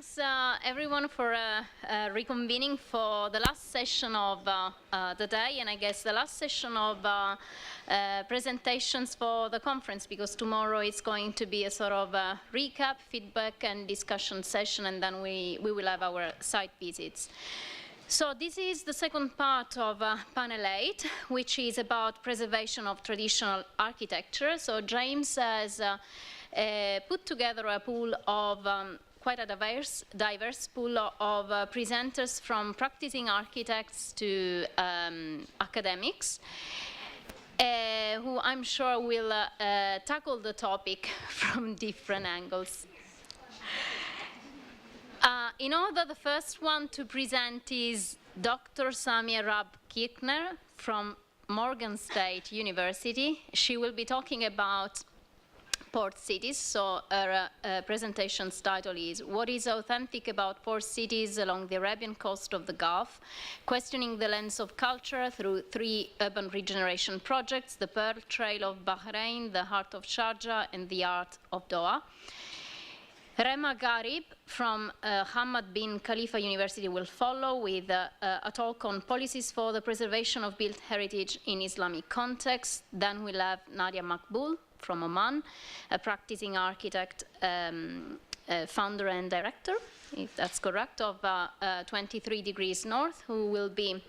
Thanks everyone for reconvening for the last session of the day, and I guess the last session of presentations for the conference, because tomorrow is going to be a sort of recap, feedback and discussion session, and then we will have our site visits. So this is the second part of panel 8, which is about preservation of traditional architecture. So James has put together a pool of quite a diverse pool of presenters, from practicing architects to academics, who I'm sure will tackle the topic from different angles. In order, the first one to present is Dr. Samia Kirchner from Morgan State University. She will be talking about port cities. So her presentation's title is "What is authentic about port cities along the Arabian coast of the Gulf? Questioning the lens of culture through 3 urban regeneration projects, the Pearl Trail of Bahrain, the Heart of Sharjah, and the Art of Doha." Remah Gharib from Hamad bin Khalifa University will follow with a talk on policies for the preservation of built heritage in Islamic context. Then we'll have Nadia Maqbool from Oman, a practicing architect, founder and director, if that's correct, of 23 Degrees North, who will be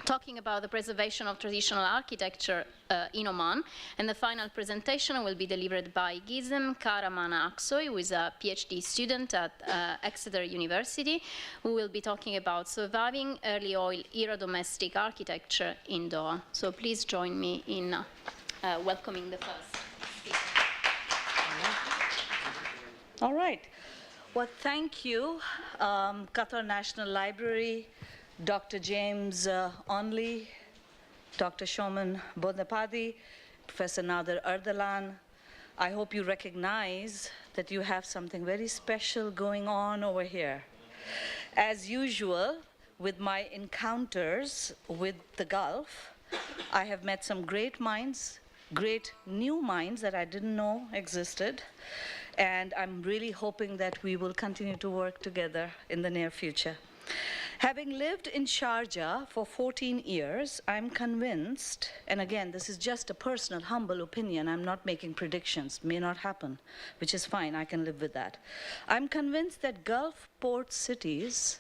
talking about the preservation of traditional architecture in Oman. And the final presentation will be delivered by Gizem Karamana Aksoy, who is a PhD student at Exeter University, who will be talking about surviving early oil era domestic architecture in Doha. So please join me in welcoming the first speaker. All right. Well, thank you, Qatar National Library, Dr. James Onley, Dr. Shoman Bodnapadi, Professor Nader Ardalan. I hope you recognize that you have something very special going on over here. As usual, with my encounters with the Gulf, I have met some great minds, great new minds that I didn't know existed. And I'm really hoping that we will continue to work together in the near future. Having lived in Sharjah for 14 years, I'm convinced, and again, this is just a personal, humble opinion, I'm not making predictions, may not happen, which is fine, I can live with that. I'm convinced that Gulf port cities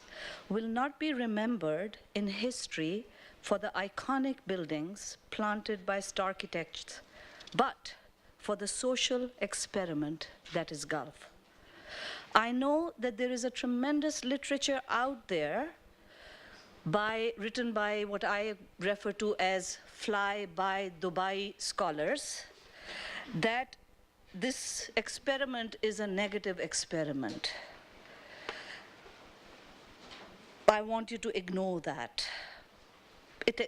will not be remembered in history for the iconic buildings planted by star architects, but for the social experiment that is Gulf. I know that there is a tremendous literature out there written by what I refer to as fly-by Dubai scholars, that this experiment is a negative experiment. I want you to ignore that.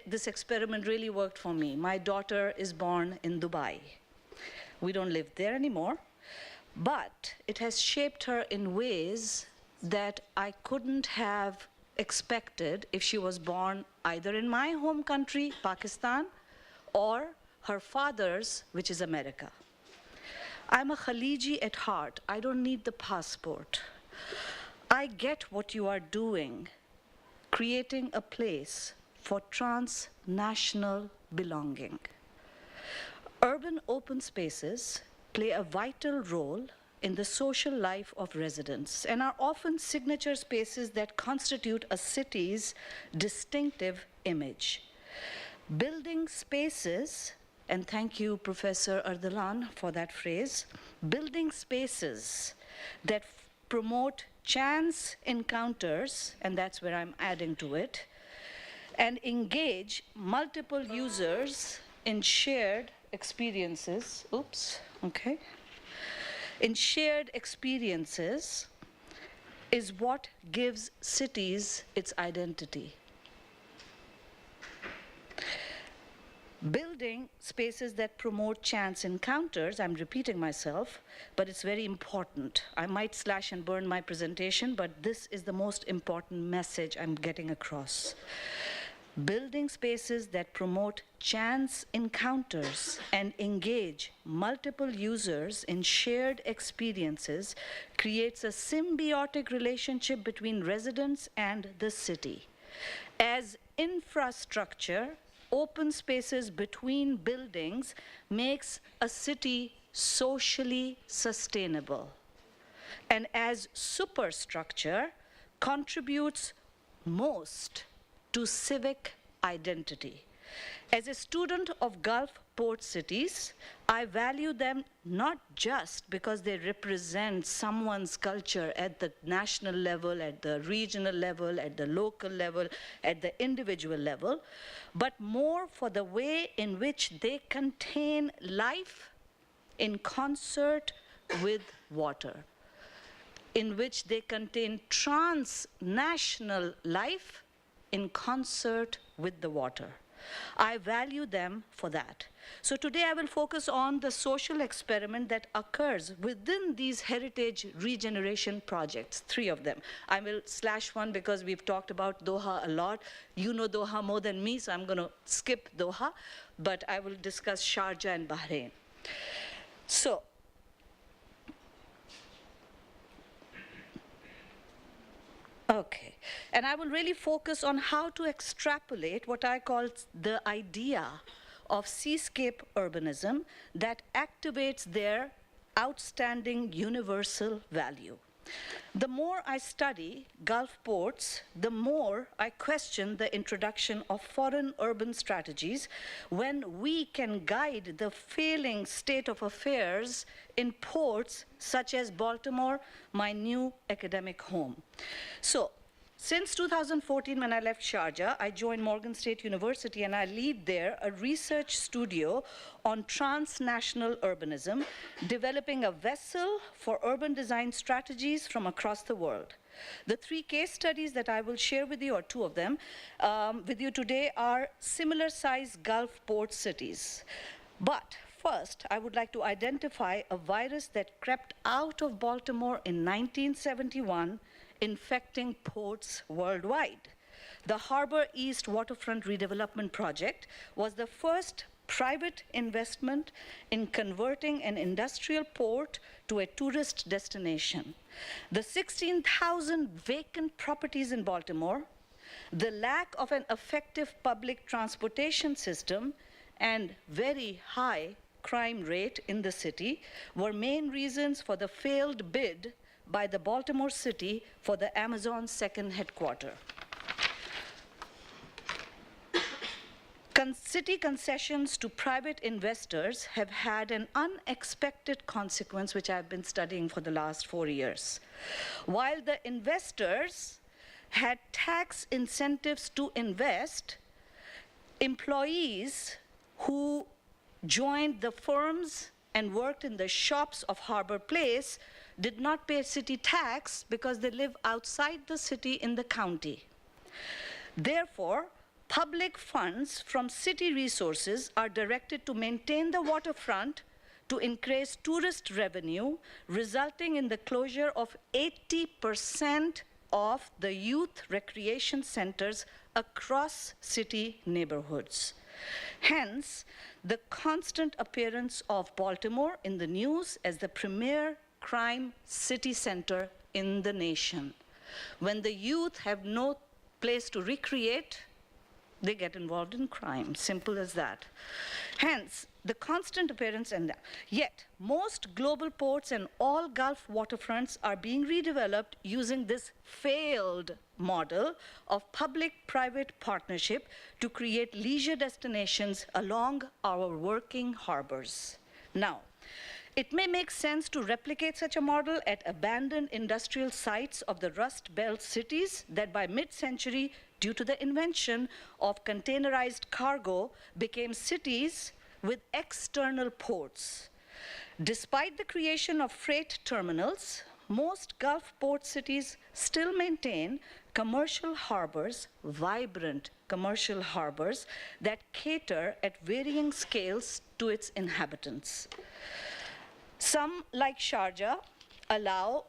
This experiment really worked for me. My daughter is born in Dubai. We don't live there anymore, but it has shaped her in ways that I couldn't have expected if she was born either in my home country, Pakistan, or her father's, which is America. I'm a Khaliji at heart. I don't need the passport. I get what you are doing, creating a place for transnational belonging. Urban open spaces play a vital role in the social life of residents and are often signature spaces that constitute a city's distinctive image. Building spaces, and thank you, Professor Ardalan, for that phrase, building spaces that promote chance encounters, and that's where I'm adding to it, and engage multiple users in shared experiences, in shared experiences is what gives cities its identity. Building spaces that promote chance encounters, I'm repeating myself, but it's very important. I might slash and burn my presentation, but this is the most important message I'm getting across. building spaces that promote chance encounters and engage multiple users in shared experiences creates a symbiotic relationship between residents and the city. As infrastructure, open spaces between buildings makes a city socially sustainable, and as superstructure contributes most to civic identity. As a student of Gulf port cities, I value them not just because they represent someone's culture at the national level, at the regional level, at the local level, at the individual level, but more for the way in which they contain life in concert with water, in which they contain transnational life in concert with the water. I value them for that. So today I will focus on the social experiment that occurs within these heritage regeneration projects, 3 of them. I will slash one because we've talked about Doha a lot. You know Doha more than me, so I'm going to skip Doha, but I will discuss Sharjah and Bahrain. So, okay, and I will really focus on how to extrapolate what I call the idea of seascape urbanism that activates their outstanding universal value. The more I study Gulf ports, the more I question the introduction of foreign urban strategies when we can guide the failing state of affairs in ports such as Baltimore, my new academic home. So, since 2014, when I left Sharjah, I joined Morgan State University, and I lead there a research studio on transnational urbanism, developing a vessel for urban design strategies from across the world. The 3 case studies that I will share with you, or 2 of them, with you today are similar-sized Gulf port cities. But first, I would like to identify a virus that crept out of Baltimore in 1971, infecting ports worldwide. The Harbor East Waterfront Redevelopment Project was the first private investment in converting an industrial port to a tourist destination. The 16,000 vacant properties in Baltimore, the lack of an effective public transportation system, and very high crime rate in the city were main reasons for the failed bid by the Baltimore City for the Amazon's second headquarters. City concessions to private investors have had an unexpected consequence, which I've been studying for the last 4 years. While the investors had tax incentives to invest, employees who joined the firms and worked in the shops of Harbor Place did not pay city tax because they live outside the city in the county. Therefore, public funds from city resources are directed to maintain the waterfront to increase tourist revenue, resulting in the closure of 80% of the youth recreation centers across city neighborhoods. Hence, the constant appearance of Baltimore in the news as the premier crime city center in the nation. When the youth have no place to recreate, they get involved in crime, simple as that. Hence, the constant appearance and that. Yet, most global ports and all Gulf waterfronts are being redeveloped using this failed model of public-private partnership to create leisure destinations along our working harbors. Now, it may make sense to replicate such a model at abandoned industrial sites of the Rust Belt cities that by mid-century, due to the invention of containerized cargo, became cities with external ports. Despite the creation of freight terminals, most Gulf port cities still maintain commercial harbors, vibrant commercial harbors that cater at varying scales to its inhabitants. Some, like Sharjah, allow,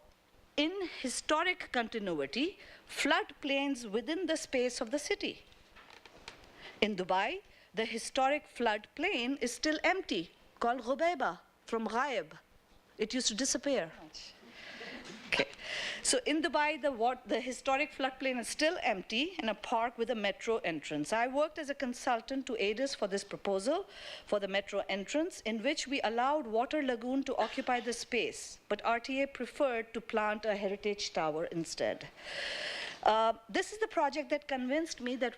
in historic continuity, floodplains within the space of the city. In Dubai, the historic floodplain is still empty, called Ghubaiba, from Gharib. It used to disappear. Okay. So in Dubai, the historic floodplain is still empty in a park with a metro entrance. I worked as a consultant to aid us for this proposal for the metro entrance, in which we allowed Water Lagoon to occupy the space, but RTA preferred to plant a heritage tower instead. This is the project that convinced me that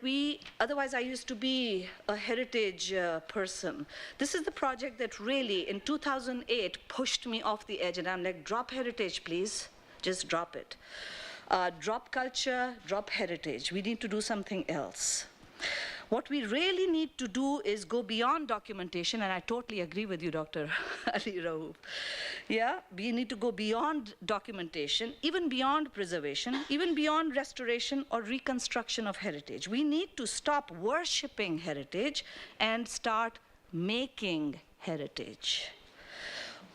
otherwise I used to be a heritage person. This is the project that really, in 2008, pushed me off the edge, and I'm like, drop heritage, please. Just drop it. Drop culture, drop heritage. We need to do something else. What we really need to do is go beyond documentation, and I totally agree with you, Dr. Ali Raouf. Yeah, we need to go beyond documentation, even beyond preservation, even beyond restoration or reconstruction of heritage. We need to stop worshiping heritage and start making heritage.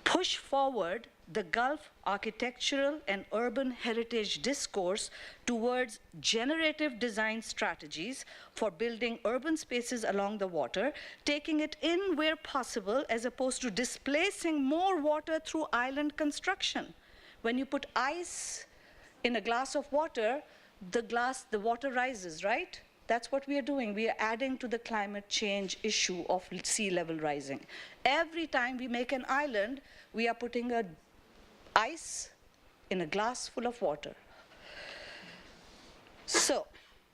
Push forward the Gulf architectural and urban heritage discourse towards generative design strategies for building urban spaces along the water, taking it in where possible as opposed to displacing more water through island construction. When you put ice in a glass of water, the water rises, right? That's what we are doing. We are adding to the climate change issue of sea level rising. Every time we make an island, we are putting ice in a glass full of water. So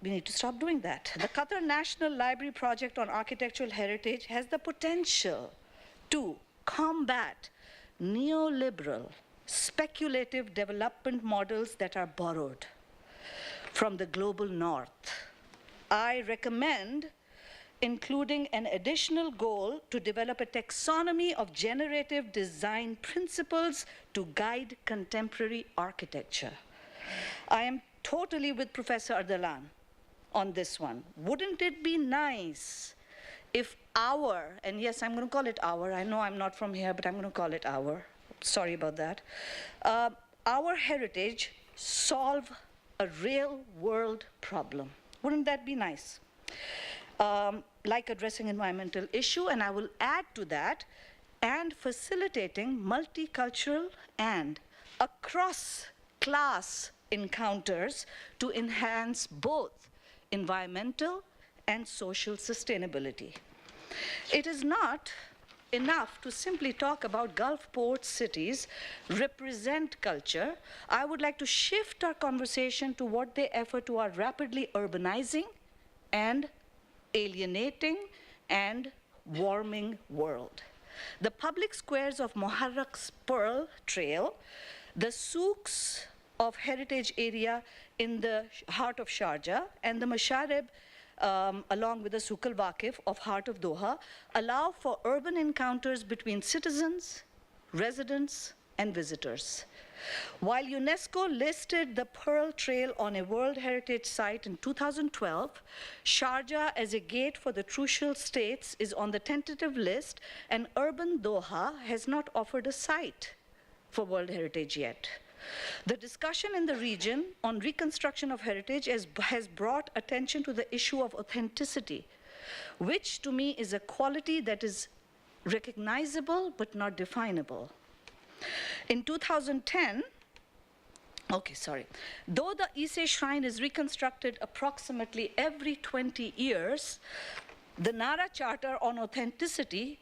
we need to stop doing that. The Qatar National Library Project on Architectural Heritage has the potential to combat neoliberal, speculative development models that are borrowed from the global north. I recommend including an additional goal to develop a taxonomy of generative design principles to guide contemporary architecture. I am totally with Professor Ardalan on this one. Wouldn't it be nice if and yes, I'm going to call it I know I'm not from here, but I'm going to call it sorry about that, our heritage solve a real world problem. Wouldn't that be nice? Like addressing environmental issue, and I will add to that, and facilitating multicultural and across-class encounters to enhance both environmental and social sustainability. It is not enough to simply talk about Gulf port cities represent culture. I would like to shift our conversation to what they offer to our rapidly urbanizing and alienating and warming world. The public squares of Muharrak's Pearl Trail, the souks of heritage area in the heart of Sharjah, and the Masharib along with the Souk al-Waqif of heart of Doha, allow for urban encounters between citizens, residents, and visitors. While UNESCO listed the Pearl Trail on a World Heritage Site in 2012, Sharjah as a gate for the Trucial States is on the tentative list, and urban Doha has not offered a site for World Heritage yet. The discussion in the region on reconstruction of heritage has brought attention to the issue of authenticity, which to me is a quality that is recognizable but not definable. In 2010, though the Ise Shrine is reconstructed approximately every 20 years, the Nara Charter on Authenticity,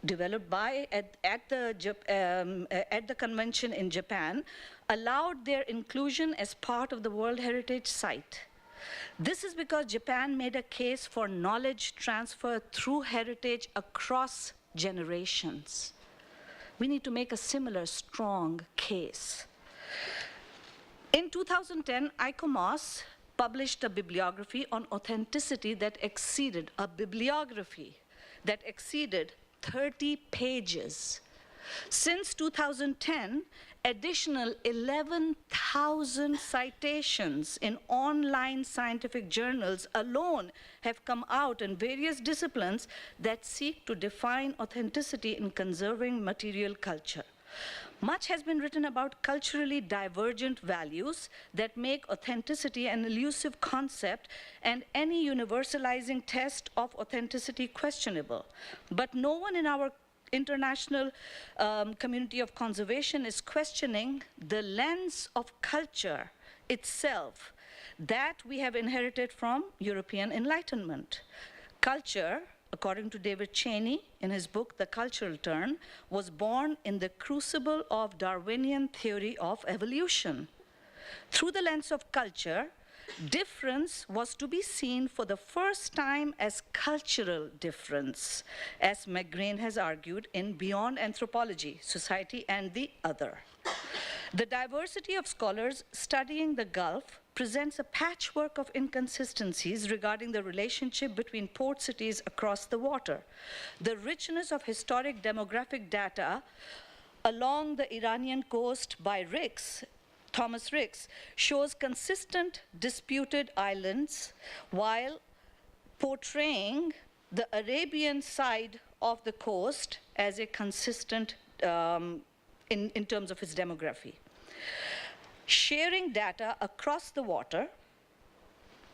developed at the convention in Japan, allowed their inclusion as part of the World Heritage Site. This is because Japan made a case for knowledge transfer through heritage across generations. We need to make a similar strong case. In 2010, ICOMOS published a bibliography on authenticity that exceeded 30 pages. Since 2010, additional 11,000 citations in online scientific journals alone have come out in various disciplines that seek to define authenticity in conserving material culture. Much has been written about culturally divergent values that make authenticity an elusive concept and any universalizing test of authenticity questionable. But no one in our international community of conservation is questioning the lens of culture itself that we have inherited from European Enlightenment. Culture, according to David Cheney in his book, The Cultural Turn, was born in the crucible of Darwinian theory of evolution. Through the lens of culture, difference was to be seen for the first time as cultural difference, as McGrain has argued in Beyond Anthropology, Society and the Other. The diversity of scholars studying the Gulf presents a patchwork of inconsistencies regarding the relationship between port cities across the water. The richness of historic demographic data along the Iranian coast by Thomas Ricks, shows consistent disputed islands while portraying the Arabian side of the coast as a consistent in terms of its demography. Sharing data across the water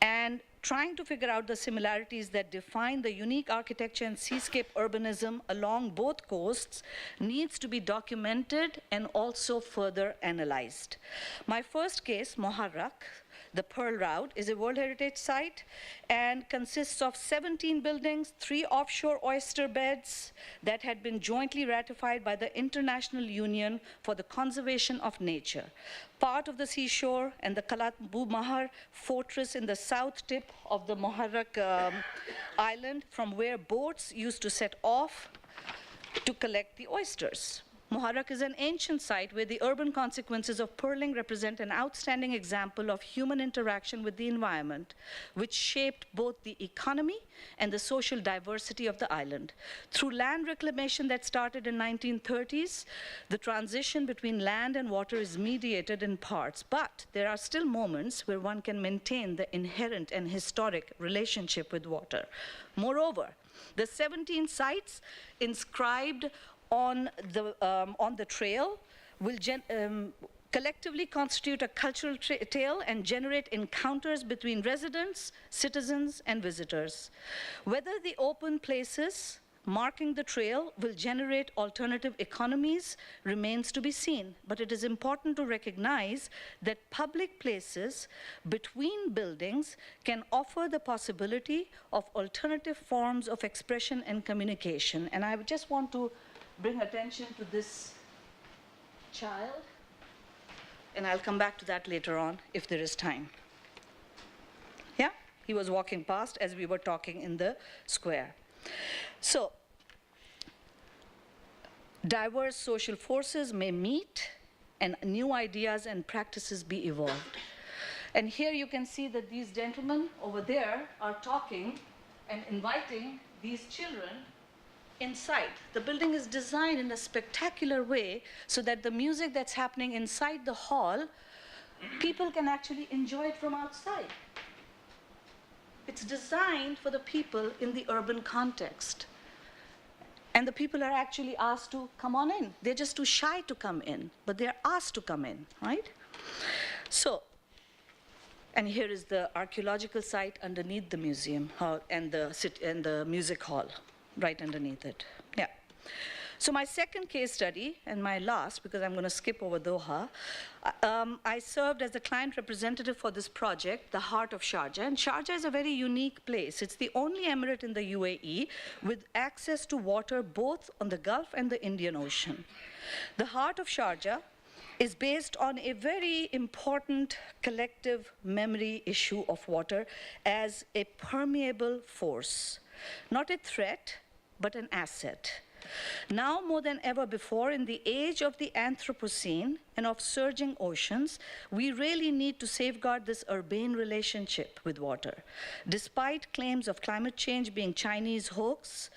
and trying to figure out the similarities that define the unique architecture and seascape urbanism along both coasts needs to be documented and also further analyzed. My first case, Moharrak, the Pearl Route, is a World Heritage Site and consists of 17 buildings, 3 offshore oyster beds that had been jointly ratified by the International Union for the Conservation of Nature. Part of the seashore and the Kalat Bu Mahar fortress in the south tip of the Moharrak island, from where boats used to set off to collect the oysters. Moharrak is an ancient site where the urban consequences of pearling represent an outstanding example of human interaction with the environment, which shaped both the economy and the social diversity of the island. Through land reclamation that started in 1930s, the transition between land and water is mediated in parts, but there are still moments where one can maintain the inherent and historic relationship with water. Moreover, the 17 sites inscribed on the trail will collectively constitute a cultural tale and generate encounters between residents, citizens, and visitors. Whether the open places marking the trail will generate alternative economies remains to be seen, but it is important to recognize that public places between buildings can offer the possibility of alternative forms of expression and communication. And I just want to bring attention to this child, and I'll come back to that later on if there is time. Yeah, he was walking past as we were talking in the square. So, diverse social forces may meet and new ideas and practices be evolved. And here you can see that these gentlemen over there are talking and inviting these children inside. The building is designed in a spectacular way so that the music that's happening inside the hall, people can actually enjoy it from outside. It's designed for the people in the urban context. And the people are actually asked to come on in. They're just too shy to come in, but they're asked to come in, right? So, and here is the archaeological site underneath the museum and the music hall, right underneath it. Yeah. So my second case study, and my last, because I'm going to skip over Doha, I served as the client representative for this project, the heart of Sharjah. And Sharjah is a very unique place. It's the only emirate in the UAE with access to water both on the Gulf and the Indian Ocean. The heart of Sharjah is based on a very important collective memory issue of water as a permeable force, not a threat, but an asset. Now more than ever before, in the age of the Anthropocene and of surging oceans, we really need to safeguard this urbane relationship with water. Despite claims of climate change being Chinese hoax,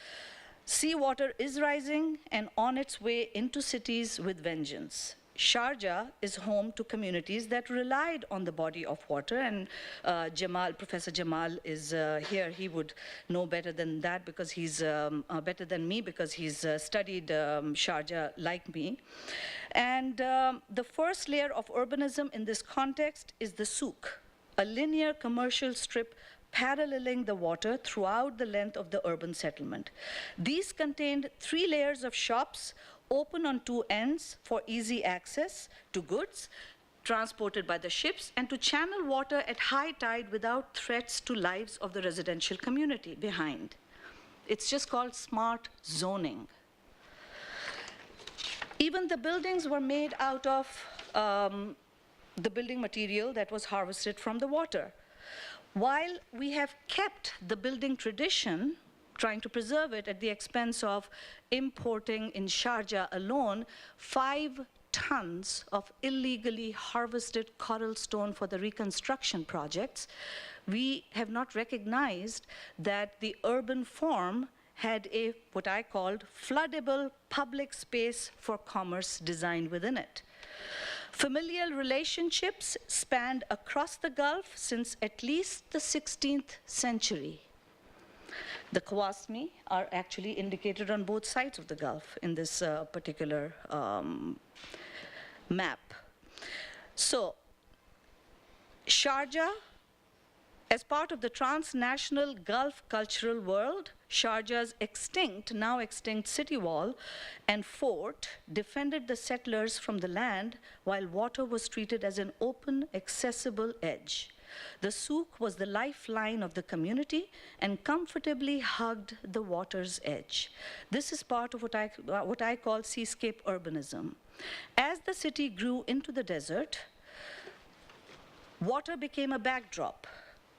seawater is rising and on its way into cities with vengeance. Sharjah is home to communities that relied on the body of water, and Professor Jamal is here. He would know better than that because he's better than me because he's studied Sharjah like me. And the first layer of urbanism in this context is the souk, a linear commercial strip paralleling the water throughout the length of the urban settlement. These contained 3 layers of shops open on 2 ends for easy access to goods transported by the ships and to channel water at high tide without threats to lives of the residential community behind. It's just called smart zoning. Even the buildings were made out of the building material that was harvested from the water. While we have kept the building tradition, trying to preserve it at the expense of importing in Sharjah alone 5 tons of illegally harvested coral stone for the reconstruction projects, we have not recognized that the urban form had a, what I called, floodable public space for commerce designed within it. Familial relationships spanned across the Gulf since at least the 16th century. The Qawasmi are actually indicated on both sides of the Gulf in this particular map. So, Sharjah, as part of the transnational Gulf cultural world, Sharjah's now extinct city wall and fort defended the settlers from the land while water was treated as an open, accessible edge. The souk was the lifeline of the community and comfortably hugged the water's edge. This is part of what I call seascape urbanism. As the city grew into the desert, water became a backdrop.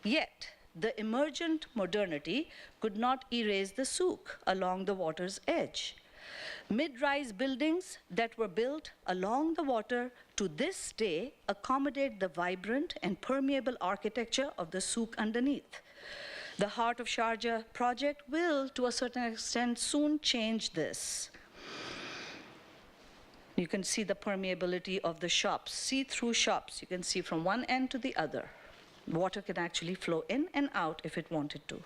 Yet, the emergent modernity could not erase the souk along the water's edge. Mid-rise buildings that were built along the water to this day accommodate the vibrant and permeable architecture of the souk underneath. The Heart of Sharjah project will, to a certain extent, soon change this. You can see the permeability of the shops, see-through shops. You can see from one end to the other. Water can actually flow in and out if it wanted to.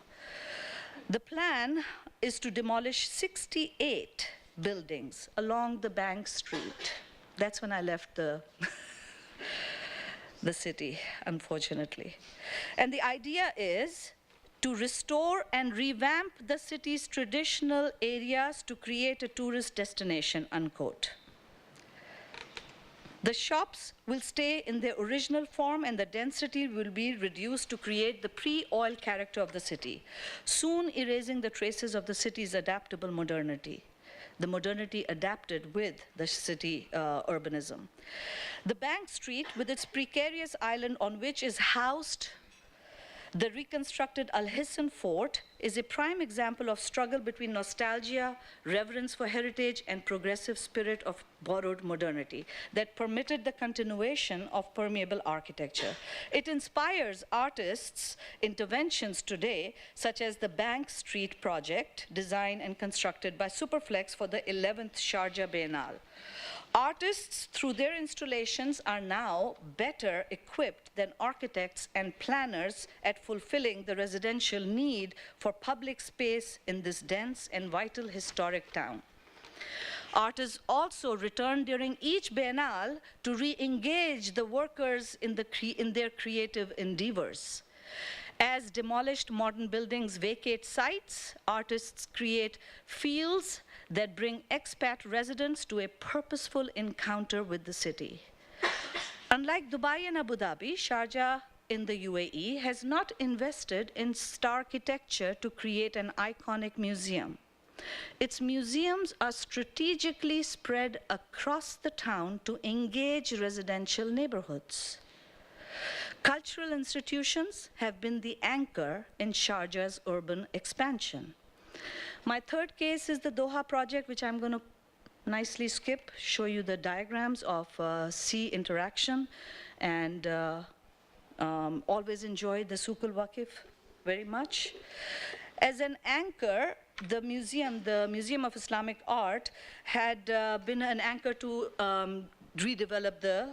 The plan is to demolish 68 buildings along the Bank Street. That's when I left the city, unfortunately. And the idea is to restore and revamp the city's traditional areas to create a tourist destination, unquote. The shops will stay in their original form and the density will be reduced to create the pre-oil character of the city, soon erasing the traces of the city's adaptable modernity. The modernity adapted with the city urbanism. The Bank Street, with its precarious island on which is housed the reconstructed Al-Hisn Fort, is a prime example of struggle between nostalgia, reverence for heritage, and progressive spirit of borrowed modernity that permitted the continuation of permeable architecture. It inspires artists' interventions today, such as the Bank Street project, designed and constructed by Superflex for the 11th Sharjah Biennale. Artists, through their installations, are now better equipped than architects and planners at fulfilling the residential need for public space in this dense and vital historic town. Artists also return during each biennale to re-engage the workers in their creative endeavors. As demolished modern buildings vacate sites, artists create fields that bring expat residents to a purposeful encounter with the city. Unlike Dubai and Abu Dhabi, Sharjah in the UAE has not invested in star architecture to create an iconic museum. Its museums are strategically spread across the town to engage residential neighborhoods. Cultural institutions have been the anchor in Sharjah's urban expansion. My third case is the Doha project, which I'm going to nicely skip, show you the diagrams of sea interaction, and always enjoyed the Souk al-Waqif very much. As an anchor, the Museum of Islamic Art had been an anchor to redevelop the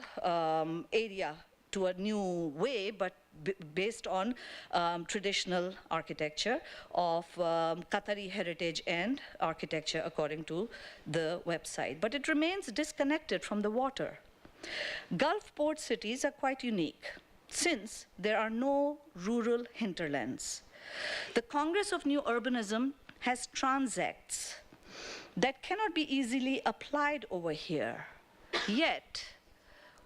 area to a new way, but based on traditional architecture of Qatari heritage and architecture, according to the website. But it remains disconnected from the water. Gulf port cities are quite unique, since there are no rural hinterlands. The Congress of New Urbanism has transects that cannot be easily applied over here. Yet,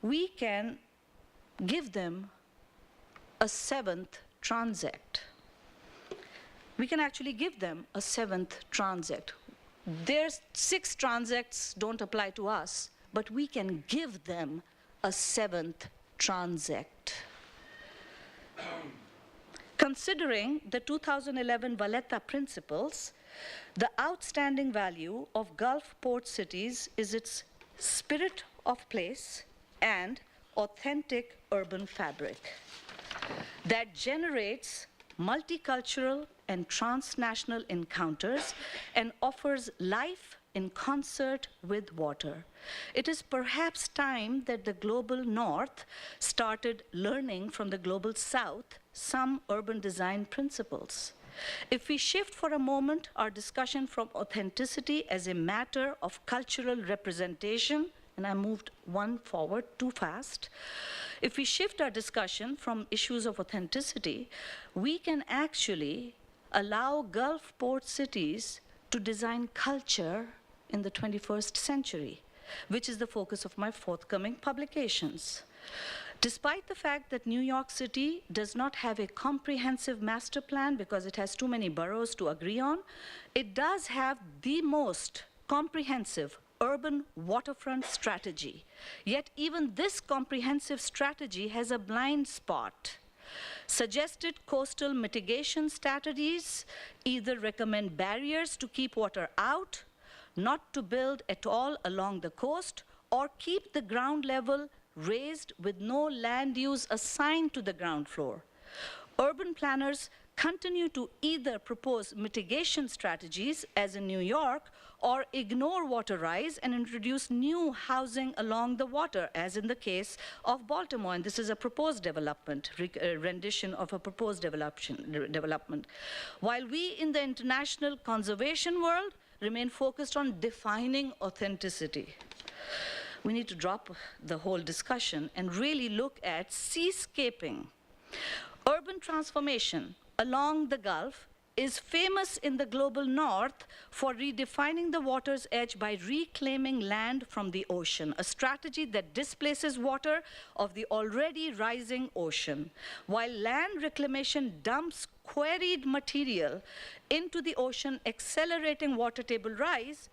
we can give them a 7th transect. We can actually give them a 7th transect. Their 6 transects don't apply to us, but we can give them a 7th transect. Considering the 2011 Valletta principles, the outstanding value of Gulf port cities is its spirit of place and authentic urban fabric that generates multicultural and transnational encounters and offers life in concert with water. It is perhaps time that the global north started learning from the global south some urban design principles. If we shift for a moment our discussion from authenticity as a matter of cultural representation, and I moved one forward too fast. If we shift our discussion from issues of authenticity, we can actually allow Gulf port cities to design culture in the 21st century, which is the focus of my forthcoming publications. Despite the fact that New York City does not have a comprehensive master plan because it has too many boroughs to agree on, it does have the most comprehensive urban waterfront strategy. Yet even this comprehensive strategy has a blind spot. Suggested coastal mitigation strategies either recommend barriers to keep water out, not to build at all along the coast, or keep the ground level raised with no land use assigned to the ground floor. Urban planners continue to either propose mitigation strategies, as in New York, or ignore water rise and introduce new housing along the water, as in the case of Baltimore. And this is a proposed development, rendition of a proposed development. While we in the international conservation world remain focused on defining authenticity, we need to drop the whole discussion and really look at seascaping. Urban transformation along the Gulf is famous in the global north for redefining the water's edge by reclaiming land from the ocean, a strategy that displaces water of the already rising ocean. While land reclamation dumps quarried material into the ocean, accelerating water table rise,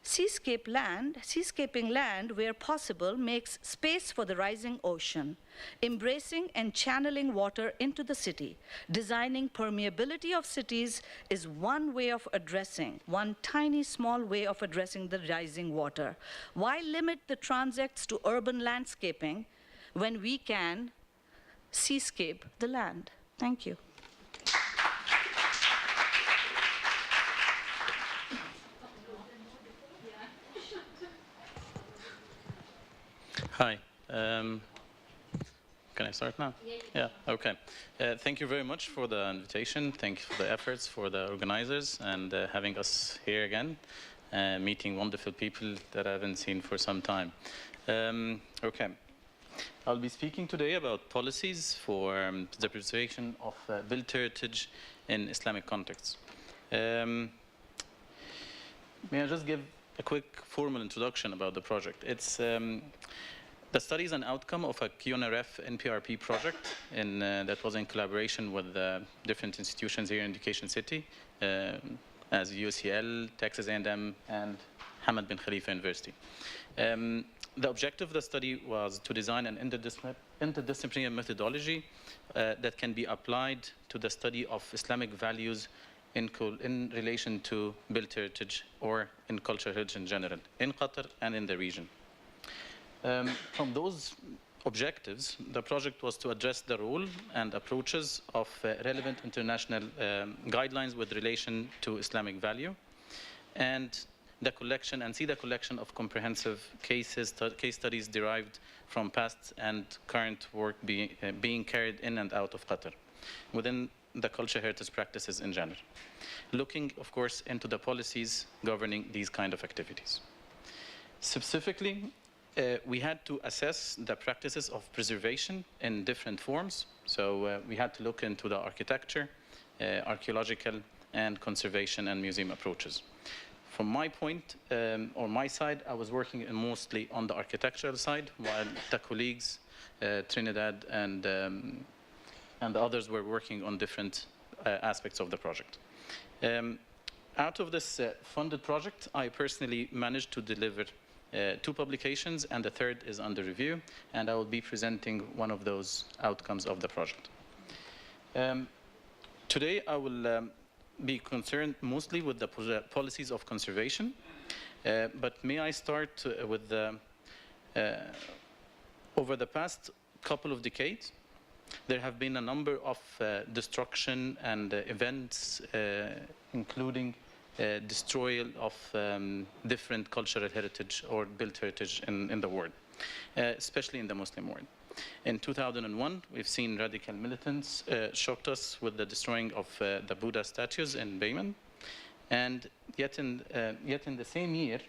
seascaping land, where possible, makes space for the rising ocean, embracing and channeling water into the city. Designing permeability of cities is one way of addressing, one tiny small way of addressing the rising water. Why limit the transects to urban landscaping when we can seascape the land? Thank you. Hi. Can I start now? Yeah, okay. Thank you very much for the invitation. Thank you for the efforts for the organizers and having us here again, meeting wonderful people that I haven't seen for some time. Okay. I'll be speaking today about policies for the preservation of built heritage in Islamic contexts. May I just give a quick formal introduction about the project? It's the study is an outcome of a QNRF NPRP project that was in collaboration with different institutions here in Education City, as UCL, Texas A&M, and Hamad bin Khalifa University. The objective of the study was to design an interdisciplinary methodology that can be applied to the study of Islamic values in relation to built heritage or in cultural heritage in general, in Qatar and in the region. From those objectives, the project was to address the role and approaches of relevant international guidelines with relation to Islamic value, and the collection and see the collection of comprehensive case studies derived from past and current work being carried in and out of Qatar within the culture heritage practices in general, looking, of course, into the policies governing these kind of activities. Specifically, we had to assess the practices of preservation in different forms. So we had to look into the architecture, archaeological, and conservation and museum approaches. From my point, or my side, I was working mostly on the architectural side, while the colleagues, Trinidad and the others were working on different aspects of the project. Out of this funded project, I personally managed to deliver 2 publications, and the third is under review, and I will be presenting one of those outcomes of the project. Today, I will be concerned mostly with the policies of conservation, but may I start with the, over the past couple of decades, there have been a number of destruction and events, including destroyal of different cultural heritage or built heritage in the world, especially in the Muslim world. In 2001, we've seen radical militants shocked us with the destroying of the Buddha statues in Bahrain, and yet in the same year,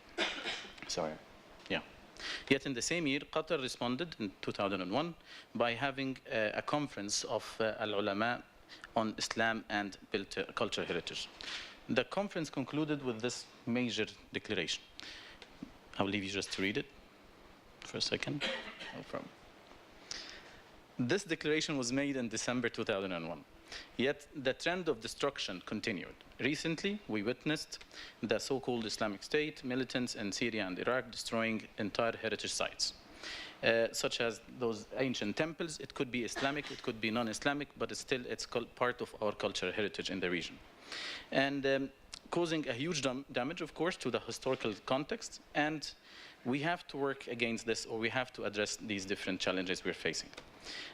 Yet in the same year, Qatar responded in 2001 by having a conference of al-ulama on Islam and built cultural heritage. The conference concluded with this major declaration. I'll leave you just to read it for a second. No problem. This declaration was made in December 2001. Yet the trend of destruction continued. Recently, we witnessed the so-called Islamic State militants in Syria and Iraq destroying entire heritage sites, such as those ancient temples. It could be Islamic, it could be non-Islamic, but it's part of our cultural heritage in the region. And causing a huge damage, of course, to the historical context. And we have to work against this, or we have to address these different challenges we're facing.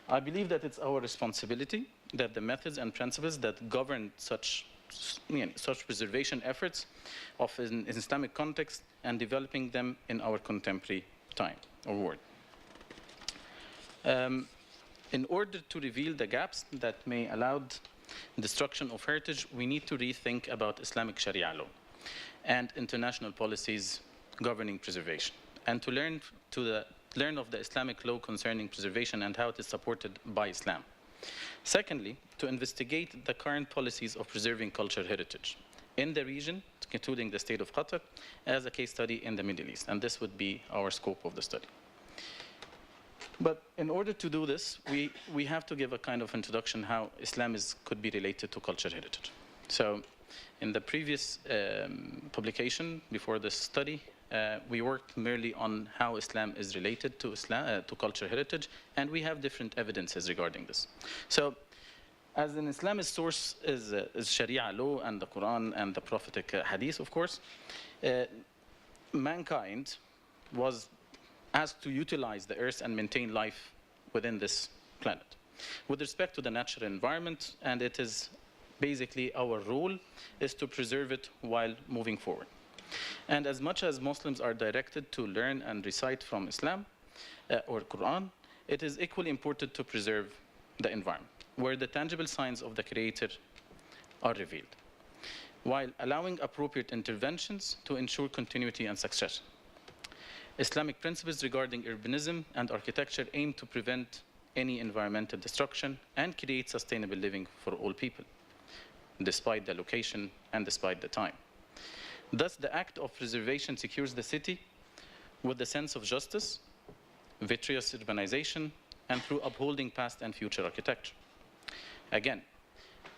I believe that it's our responsibility that the methods and principles that govern such preservation efforts of an Islamic context and developing them in our contemporary time or world. In order to reveal the gaps that may allow destruction of heritage, we need to rethink about Islamic Sharia law and international policies governing preservation, and to learn of the Islamic law concerning preservation and how it is supported by Islam. Secondly, to investigate the current policies of preserving cultural heritage in the region, including the state of Qatar, as a case study in the Middle East. And this would be our scope of the study. But in order to do this, we have to give a kind of introduction how Islam could be related to cultural heritage. So in the previous publication before this study, we worked merely on how Islam is related to cultural heritage, and we have different evidences regarding this. So, as an Islamist source is Sharia law and the Quran and the prophetic hadith, of course, mankind was asked to utilize the earth and maintain life within this planet with respect to the natural environment, and it is basically our role is to preserve it while moving forward. And as much as Muslims are directed to learn and recite from Islam or Quran, it is equally important to preserve the environment, where the tangible signs of the Creator are revealed, while allowing appropriate interventions to ensure continuity and success. Islamic principles regarding urbanism and architecture aim to prevent any environmental destruction and create sustainable living for all people, despite the location and despite the time. Thus, the act of preservation secures the city with a sense of justice, virtuous urbanization, and through upholding past and future architecture. Again,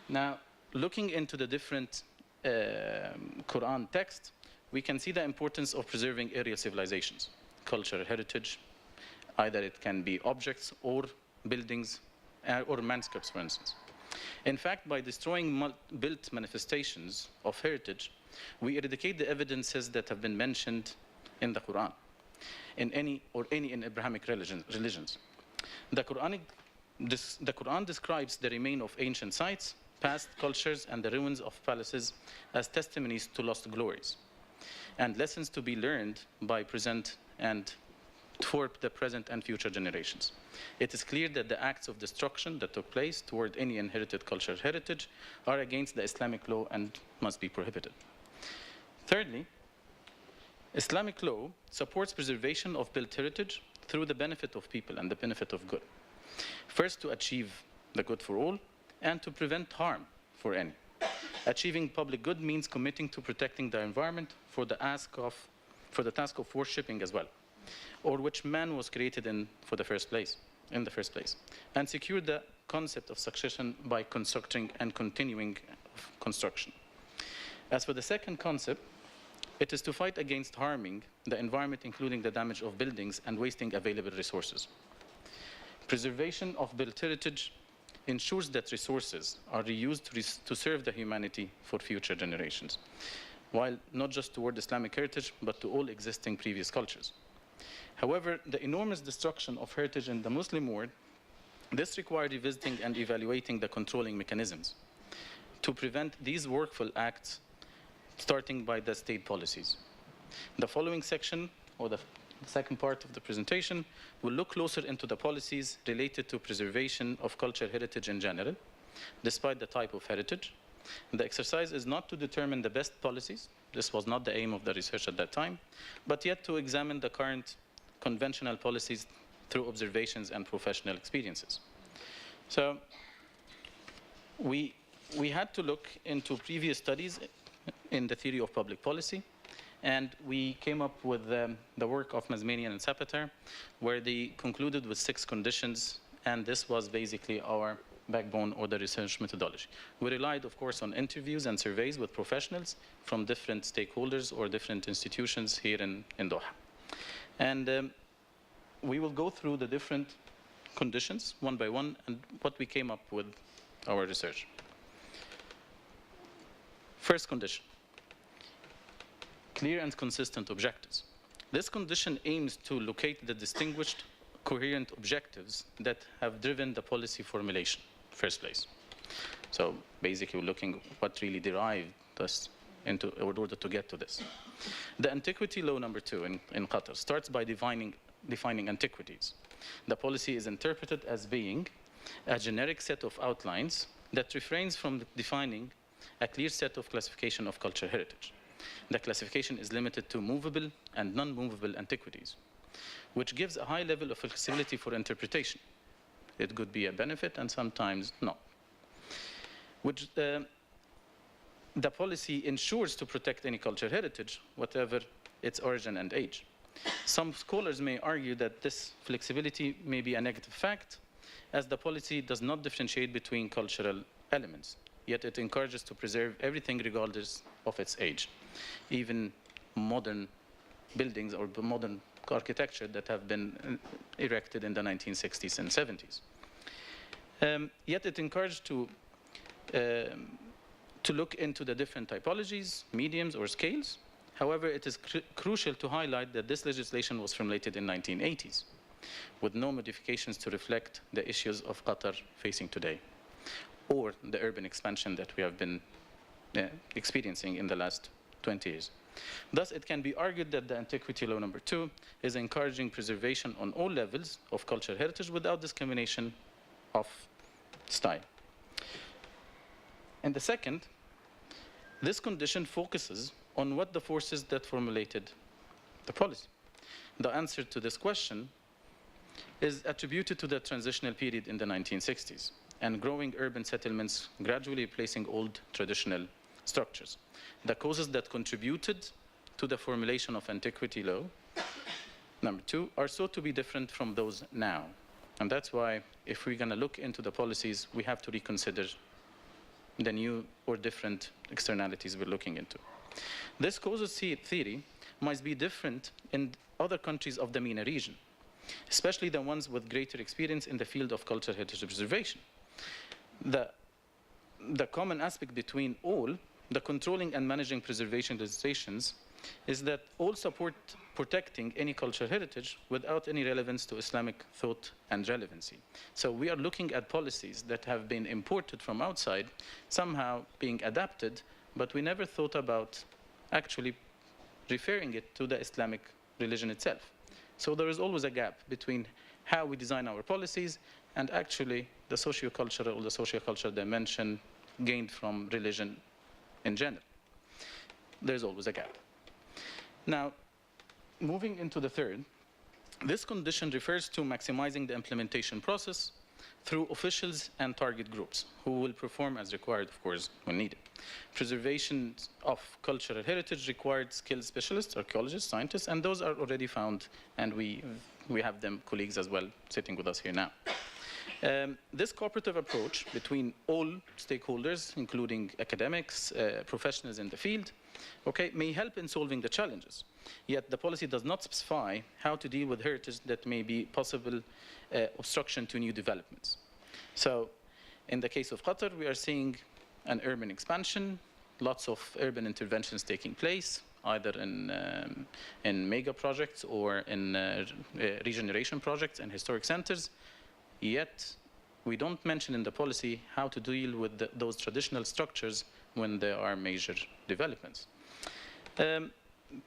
now looking into the different Quran texts, we can see the importance of preserving aerial civilizations, cultural heritage. Either it can be objects or buildings or manuscripts, for instance. In fact, by destroying built manifestations of heritage, we eradicate the evidences that have been mentioned in the Quran, in any Abrahamic religions. The Quran describes the remains of ancient sites, past cultures, and the ruins of palaces as testimonies to lost glories. and lessons to be learned by present and for the present and future generations. It is clear that the acts of destruction that took place toward any inherited cultural heritage are against the Islamic law and must be prohibited. Thirdly, Islamic law supports preservation of built heritage through the benefit of people and the benefit of good. First, to achieve the good for all and to prevent harm for any. Achieving public good means committing to protecting the environment for the task of worshipping as well, or which man was created in the first place, and secure the concept of succession by constructing and continuing construction. As for the second concept, it is to fight against harming the environment, including the damage of buildings and wasting available resources. Preservation of built heritage ensures that resources are reused to serve the humanity for future generations, while not just toward Islamic heritage, but to all existing previous cultures. However, the enormous destruction of heritage in the Muslim world, this required revisiting and evaluating the controlling mechanisms to prevent these workful acts, starting by the state policies. The following section, or the second part of the presentation, will look closer into the policies related to preservation of cultural heritage in general, despite the type of heritage. The exercise is not to determine the best policies. This was not the aim of the research at that time, but yet to examine the current conventional policies through observations and professional experiences. So we had to look into previous studies in the theory of public policy, and we came up with the work of Mazmanian and Sapater, where they concluded with 6 conditions, and this was basically our backbone or the research methodology. We relied, of course, on interviews and surveys with professionals from different stakeholders or different institutions here in Doha. And we will go through the different conditions one by one and what we came up with our research. First condition, clear and consistent objectives. This condition aims to locate the distinguished, coherent objectives that have driven the policy formulation in the first place. So basically, we're looking what really derived us in order to get to this. The antiquity law number 2 in Qatar starts by defining antiquities. The policy is interpreted as being a generic set of outlines that refrains from defining a clear set of classification of cultural heritage. The classification is limited to movable and non-movable antiquities, which gives a high level of flexibility for interpretation. It could be a benefit and sometimes not. Which the policy ensures to protect any cultural heritage, whatever its origin and age. Some scholars may argue that this flexibility may be a negative fact, as the policy does not differentiate between cultural elements, yet it encourages to preserve everything regardless of its age, even modern buildings or modern architecture that have been erected in the 1960s and 70s. Yet it encouraged to look into the different typologies, mediums, or scales. However, it is crucial to highlight that this legislation was formulated in the 1980s, with no modifications to reflect the issues of Qatar facing today, or the urban expansion that we have been experiencing in the last 20 years. Thus, it can be argued that the Antiquity Law number 2 is encouraging preservation on all levels of cultural heritage without discrimination of style. And the second, this condition focuses on what the forces that formulated the policy. The answer to this question is attributed to the transitional period in the 1960s and growing urban settlements gradually replacing old traditional structures. The causes that contributed to the formulation of Antiquity Law number 2 are so to be different from those now. And that's why if we're going to look into the policies, we have to reconsider the new or different externalities we're looking into. This causes theory must be different in other countries of the MENA region, especially the ones with greater experience in the field of cultural heritage preservation. The common aspect between all the controlling and managing preservation legislations is that all support protecting any cultural heritage without any relevance to Islamic thought and relevancy. So we are looking at policies that have been imported from outside, somehow being adapted, but we never thought about actually referring it to the Islamic religion itself. So there is always a gap between how we design our policies and actually the socio-cultural or the socio-cultural dimension gained from religion in general. There's always a gap. Now, moving into the third, this condition refers to maximizing the implementation process through officials and target groups who will perform as required, of course, when needed. Preservation of cultural heritage required skilled specialists, archaeologists, scientists, and those are already found, and we have them, colleagues as well, sitting with us here now. This cooperative approach between all stakeholders, including academics, professionals in the field, may help in solving the challenges. Yet the policy does not specify how to deal with heritage that may be possible obstruction to new developments. So in the case of Qatar, we are seeing an urban expansion, lots of urban interventions taking place, either in mega projects or in regeneration projects and historic centers. Yet we don't mention in the policy how to deal with those traditional structures when there are major developments.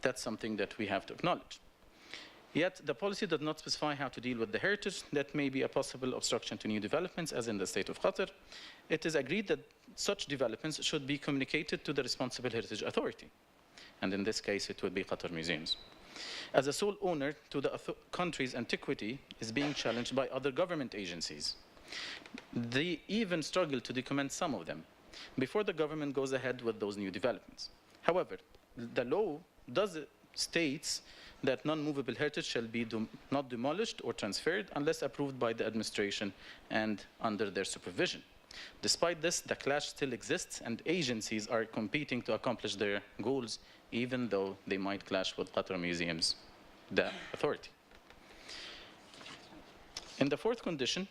That's something that we have to acknowledge. Yet the policy does not specify how to deal with the heritage that may be a possible obstruction to new developments, as in the state of Qatar. It is agreed that such developments should be communicated to the responsible heritage authority. And in this case, it would be Qatar Museums. As a sole owner to the country's antiquity is being challenged by other government agencies. They even struggle to document some of them before the government goes ahead with those new developments. However, the law does states that non-movable heritage shall be not demolished or transferred unless approved by the administration and under their supervision. Despite this, the clash still exists and agencies are competing to accomplish their goals, even though they might clash with Qatar Museums, the authority. In the fourth condition,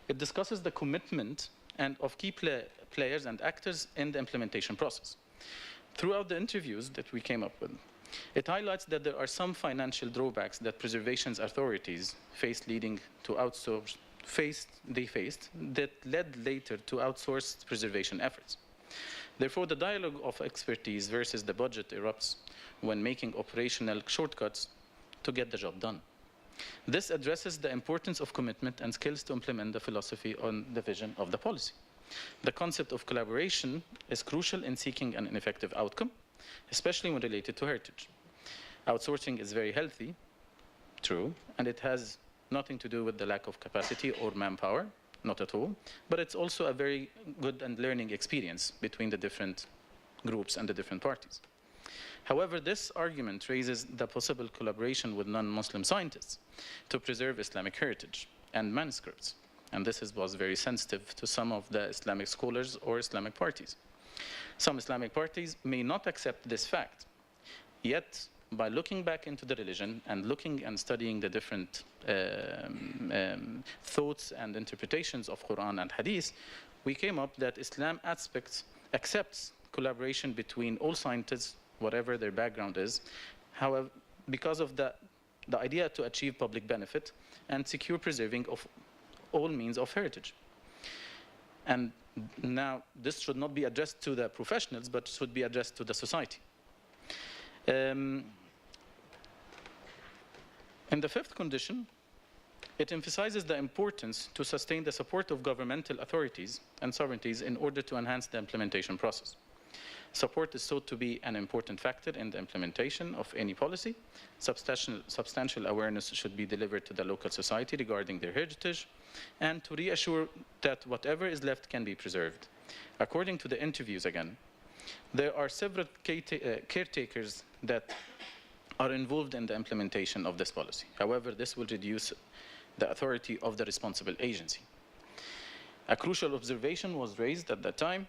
it discusses the commitment of key players and actors in the implementation process. Throughout the interviews that we came up with, it highlights that there are some financial drawbacks that preservation authorities faced that led later to outsourced preservation efforts. Therefore, the dialogue of expertise versus the budget erupts when making operational shortcuts to get the job done. This addresses the importance of commitment and skills to implement the philosophy on the vision of the policy. The concept of collaboration is crucial in seeking an effective outcome, especially when related to heritage. Outsourcing is very healthy, true, and it has nothing to do with the lack of capacity or manpower, not at all, but it's also a very good and learning experience between the different groups and the different parties. However, this argument raises the possible collaboration with non-Muslim scientists to preserve Islamic heritage and manuscripts, and this was very sensitive to some of the Islamic scholars or Islamic parties. Some Islamic parties may not accept this fact, yet by looking back into the religion and looking and studying the different thoughts and interpretations of Quran and Hadith, we came up that Islam accepts collaboration between all scientists, whatever their background is, however, because of the idea to achieve public benefit and secure preserving of all means of heritage. And now, this should not be addressed to the professionals, but should be addressed to the society. In the fifth condition, it emphasizes the importance to sustain the support of governmental authorities and sovereignties in order to enhance the implementation process. Support is thought to be an important factor in the implementation of any policy. Substantial awareness should be delivered to the local society regarding their heritage, and to reassure that whatever is left can be preserved. According to the interviews again, there are several caretakers that are involved in the implementation of this policy. However, this will reduce the authority of the responsible agency. A crucial observation was raised at that time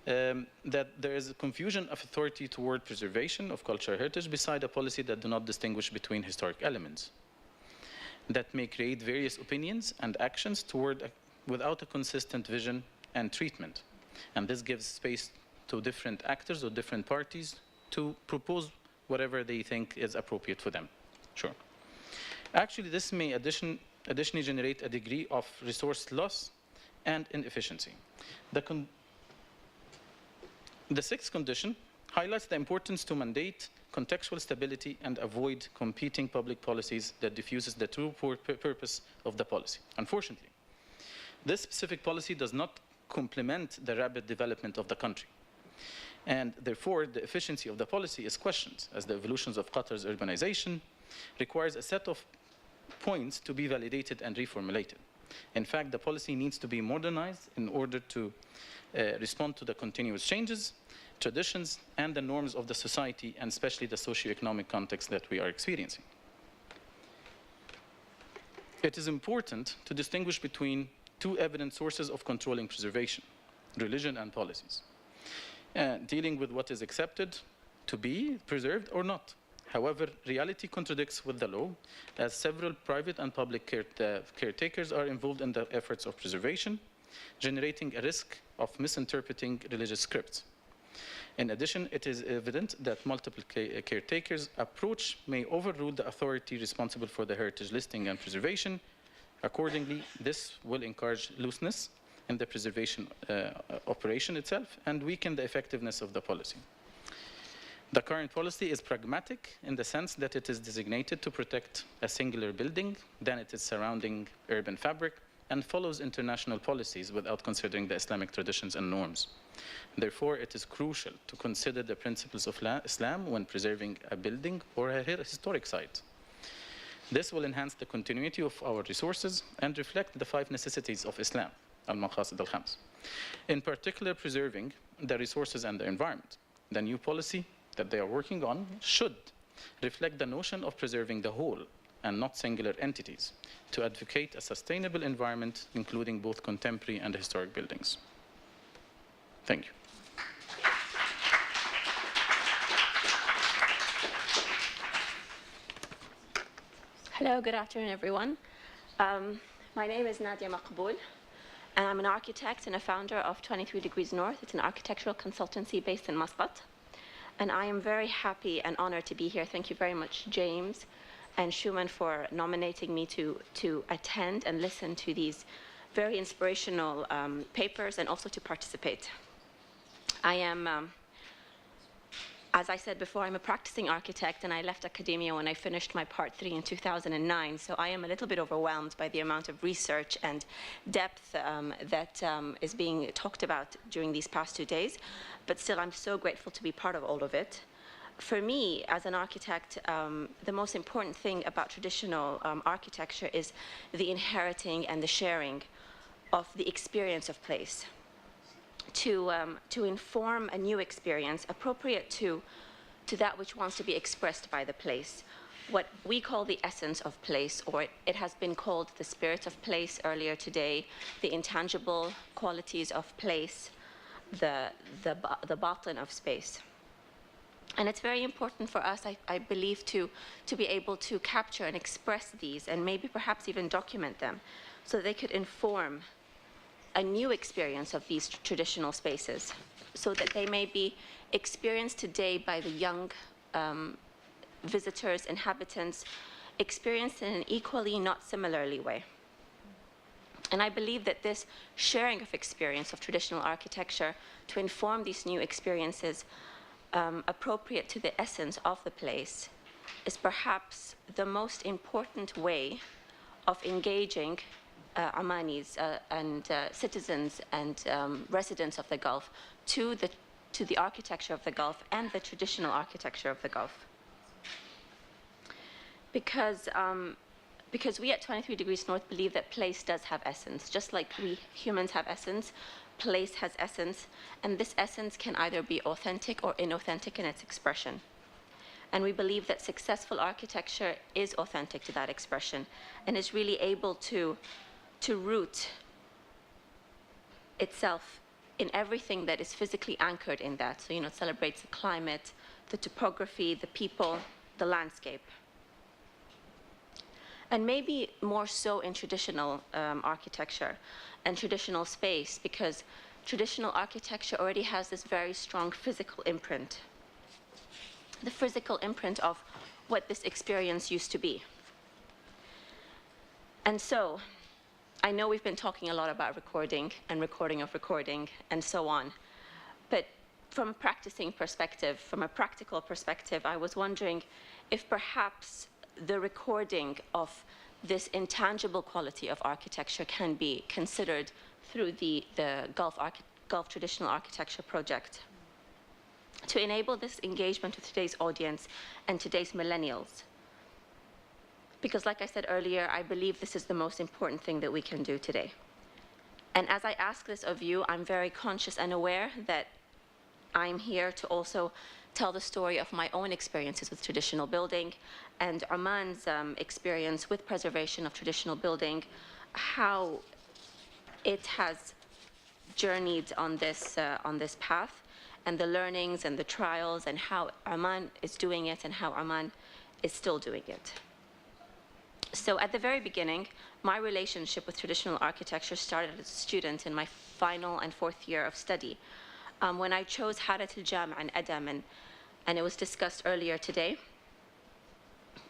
that there is a confusion of authority toward preservation of cultural heritage beside a policy that do not distinguish between historic elements that may create various opinions and actions without a consistent vision and treatment. And this gives space to different actors or different parties to propose whatever they think is appropriate for them. Sure. Actually, this may additionally generate a degree of resource loss and inefficiency. The sixth condition highlights the importance to mandate contextual stability and avoid competing public policies that diffuses the true purpose of the policy. Unfortunately, this specific policy does not complement the rapid development of the country. And therefore, the efficiency of the policy is questioned, as the evolutions of Qatar's urbanization requires a set of points to be validated and reformulated. In fact, the policy needs to be modernized in order to respond to the continuous changes, traditions, and the norms of the society, and especially the socio-economic context that we are experiencing. It is important to distinguish between two evident sources of controlling preservation: religion and policies, dealing with what is accepted to be preserved or not. However, reality contradicts with the law, as several private and public caretakers are involved in the efforts of preservation, generating a risk of misinterpreting religious scripts. In addition, it is evident that multiple caretakers' approach may overrule the authority responsible for the heritage listing and preservation. Accordingly, this will encourage looseness in the preservation operation itself and weaken the effectiveness of the policy. The current policy is pragmatic in the sense that it is designated to protect a singular building, then it is surrounding urban fabric, and follows international policies without considering the Islamic traditions and norms. Therefore, it is crucial to consider the principles of Islam when preserving a building or a historic site. This will enhance the continuity of our resources and reflect the 5 necessities of Islam, al-Maqasid al-Khams. In particular, preserving the resources and the environment. The new policy that they are working on should reflect the notion of preserving the whole and not singular entities, to advocate a sustainable environment, including both contemporary and historic buildings. Thank you. Hello, good afternoon, everyone. My name is Nadia Maqbool, and I'm an architect and a founder of 23 Degrees North. It's an architectural consultancy based in Muscat. And I am very happy and honored to be here. Thank you very much, James and Schumann, for nominating me to attend and listen to these very inspirational papers and also to participate. I am, as I said before, I'm a practicing architect, and I left academia when I finished my Part 3 in 2009, so I am a little bit overwhelmed by the amount of research and depth that is being talked about during these past 2 days, but still I'm so grateful to be part of all of it. For me, as an architect, the most important thing about traditional architecture is the inheriting and the sharing of the experience of place, to inform a new experience appropriate to that which wants to be expressed by the place. What we call the essence of place, or it has been called the spirit of place earlier today, the intangible qualities of place, the batin of space. And it's very important for us, I believe, to be able to capture and express these, and maybe perhaps even document them, so they could inform a new experience of these traditional spaces, so that they may be experienced today by the young visitors, inhabitants, experienced in an equally, not similarly way. And I believe that this sharing of experience of traditional architecture to inform these new experiences appropriate to the essence of the place is perhaps the most important way of engaging Omanis and citizens and residents of the Gulf to the architecture of the Gulf and the traditional architecture of the Gulf. Because we at 23 Degrees North believe that place does have essence. Just like we humans have essence, place has essence, and this essence can either be authentic or inauthentic in its expression. And we believe that successful architecture is authentic to that expression and is really able to root itself in everything that is physically anchored in that. So, it celebrates the climate, the topography, the people, the landscape. And maybe more so in traditional architecture and traditional space, because traditional architecture already has this very strong physical imprint. The physical imprint of what this experience used to be. And so, I know we've been talking a lot about recording and recording of recording and so on, but from a practicing perspective, from a practical perspective, I was wondering if perhaps the recording of this intangible quality of architecture can be considered through the Gulf Traditional Architecture Project to enable this engagement with today's audience and today's millennials. Because like I said earlier, I believe this is the most important thing that we can do today. And as I ask this of you, I'm very conscious and aware that I'm here to also tell the story of my own experiences with traditional building and Oman's experience with preservation of traditional building, how it has journeyed on this path, and the learnings and the trials, and how Oman is doing it and how Oman is still doing it. So at the very beginning, my relationship with traditional architecture started as a student in my final and fourth year of study, when I chose حارة الجامعة in Adam, and it was discussed earlier today.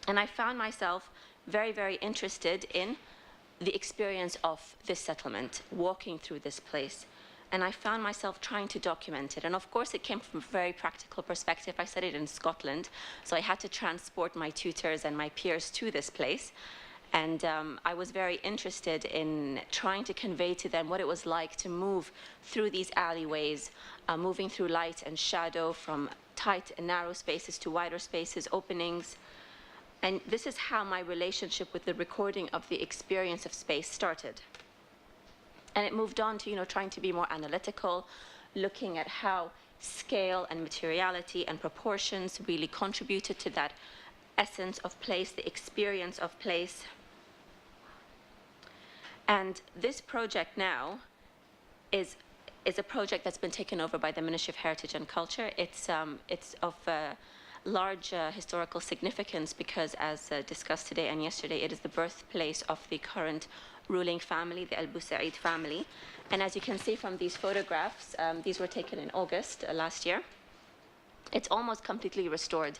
And I found myself very, very interested in the experience of this settlement, walking through this place. And I found myself trying to document it. And of course, it came from a very practical perspective. I studied in Scotland, so I had to transport my tutors and my peers to this place. And I was very interested in trying to convey to them what it was like to move through these alleyways, moving through light and shadow from tight and narrow spaces to wider spaces, openings. And this is how my relationship with the recording of the experience of space started. And it moved on to, trying to be more analytical, looking at how scale and materiality and proportions really contributed to that essence of place, the experience of place. And this project now is a project that's been taken over by the Ministry of Heritage and Culture. It's of large historical significance because, as discussed today and yesterday, it is the birthplace of the current ruling family, the Al Busaid family. And as you can see from these photographs, these were taken in August last year. It's almost completely restored.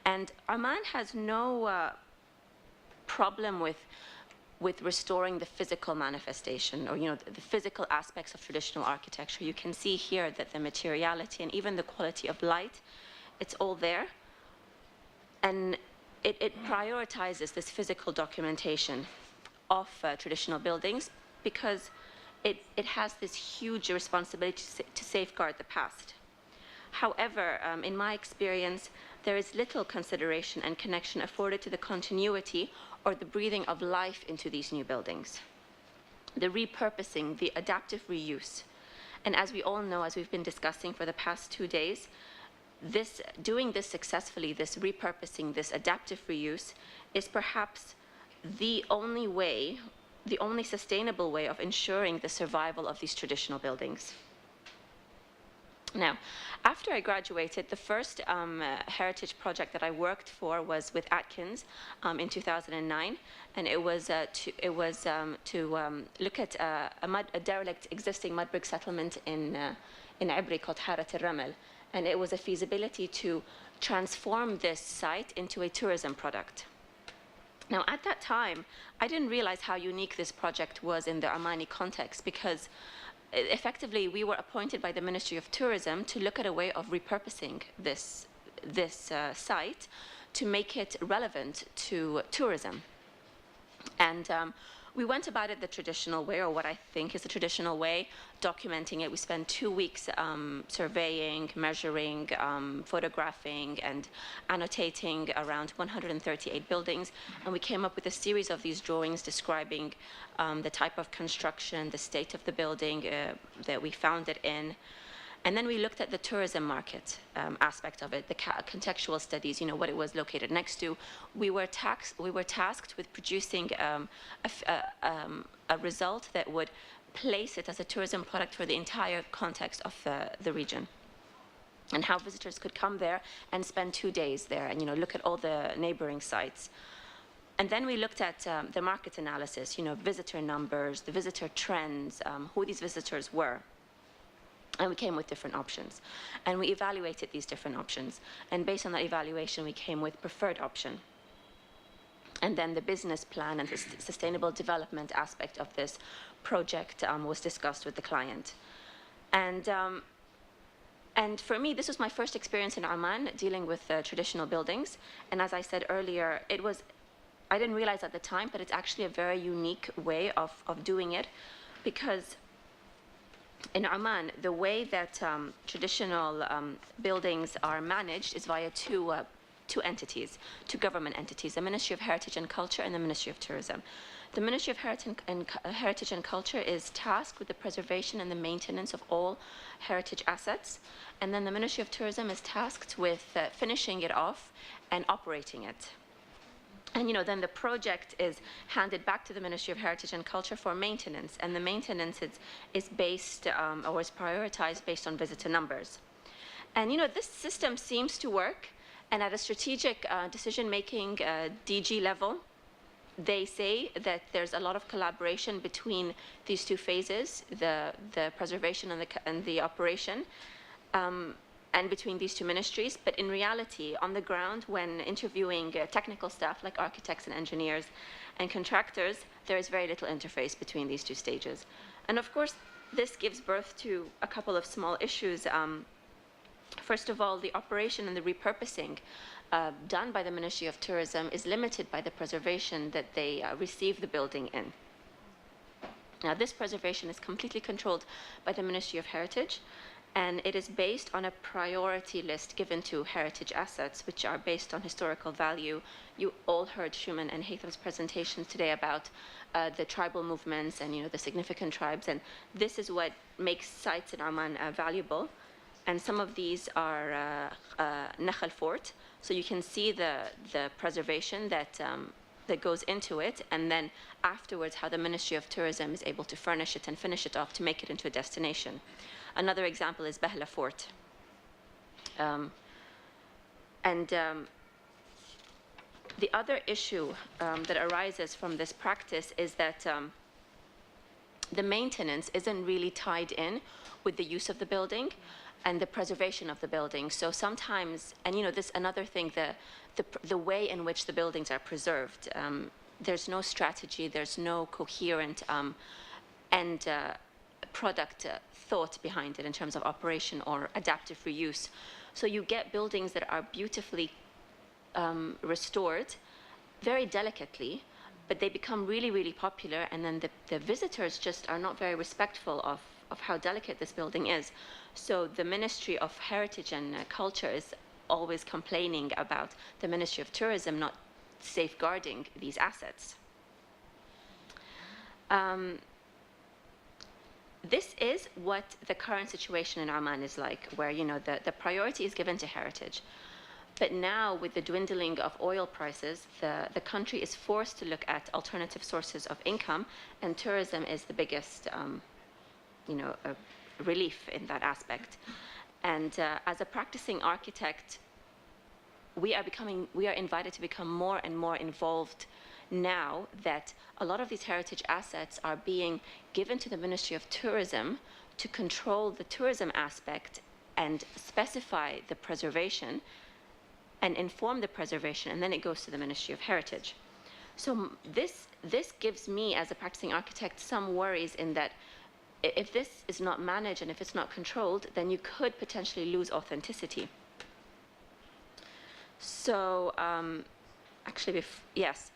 And Oman has no problem with restoring the physical manifestation, or the physical aspects of traditional architecture. You can see here that the materiality and even the quality of light, it's all there. And it prioritizes this physical documentation of traditional buildings because it has this huge responsibility to safeguard the past. However, in my experience, there is little consideration and connection afforded to the continuity or the breathing of life into these new buildings, the repurposing, the adaptive reuse. And as we all know, as we've been discussing for the past 2 days, doing this successfully, this repurposing, this adaptive reuse, is perhaps the only way, the only sustainable way of ensuring the survival of these traditional buildings. Now, after I graduated, the first heritage project that I worked for was with Atkins in 2009, and it was to look at a derelict existing mud brick settlement in Ibri called Harat al-Ramal, and it was a feasibility to transform this site into a tourism product. Now, at that time, I didn't realize how unique this project was in the Omani context because effectively, we were appointed by the Ministry of Tourism to look at a way of repurposing this site to make it relevant to tourism. And we went about it the traditional way, or what I think is the traditional way, documenting it. We spent 2 weeks surveying, measuring, photographing, and annotating around 138 buildings. And we came up with a series of these drawings describing the type of construction, the state of the building that we found it in. And then we looked at the tourism market aspect of it, the contextual studies, what it was located next to. We were tasked with producing a result that would place it as a tourism product for the entire context of the region, and how visitors could come there and spend 2 days there and look at all the neighboring sites. And then we looked at the market analysis, visitor numbers, the visitor trends, who these visitors were. And we came with different options. And we evaluated these different options. And based on that evaluation, we came with preferred option. And then the business plan and the sustainable development aspect of this project was discussed with the client. And And for me, this was my first experience in Oman dealing with traditional buildings. And as I said earlier, I didn't realize at the time, but it's actually a very unique way of doing it, because in Oman, the way that traditional buildings are managed is via two government entities, the Ministry of Heritage and Culture and the Ministry of Tourism. The Ministry of Heritage and Culture is tasked with the preservation and the maintenance of all heritage assets, and then the Ministry of Tourism is tasked with finishing it off and operating it. And then the project is handed back to the Ministry of Heritage and Culture for maintenance, and the maintenance is based or is prioritized based on visitor numbers. And this system seems to work, and at a strategic decision-making DG level, they say that there's a lot of collaboration between these two phases, the preservation and the operation, and between these two ministries. But in reality, on the ground, when interviewing technical staff like architects and engineers and contractors, there is very little interface between these two stages. And of course, this gives birth to a couple of small issues. First of all, the operation and the repurposing done by the Ministry of Tourism is limited by the preservation that they receive the building in. Now, this preservation is completely controlled by the Ministry of Heritage, and it is based on a priority list given to heritage assets, which are based on historical value. You all heard Shuman and Haytham's presentations today about the tribal movements and the significant tribes, and this is what makes sites in Oman valuable. And some of these are Nakhal Fort, so you can see the preservation that goes into it, and then afterwards how the Ministry of Tourism is able to furnish it and finish it off to make it into a destination. Another example is Bahla Fort. The other issue that arises from this practice is that the maintenance isn't really tied in with the use of the building and the preservation of the building. So sometimes, and this another thing, the way in which the buildings are preserved, there's no strategy, there's no coherent and product thought behind it in terms of operation or adaptive reuse. So you get buildings that are beautifully restored, very delicately, but they become really, really popular, and then the visitors just are not very respectful of how delicate this building is. So the Ministry of Heritage and Culture is always complaining about the Ministry of Tourism not safeguarding these assets. This is what the current situation in Oman is like, where the priority is given to heritage. But now, with the dwindling of oil prices, the country is forced to look at alternative sources of income, and tourism is the biggest relief in that aspect. And as a practicing architect, we are invited to become more and more involved now that a lot of these heritage assets are being given to the Ministry of Tourism to control the tourism aspect and specify the preservation and inform the preservation, and then it goes to the Ministry of Heritage. So this gives me, as a practicing architect, some worries in that if this is not managed and if it's not controlled, then you could potentially lose authenticity. So yes,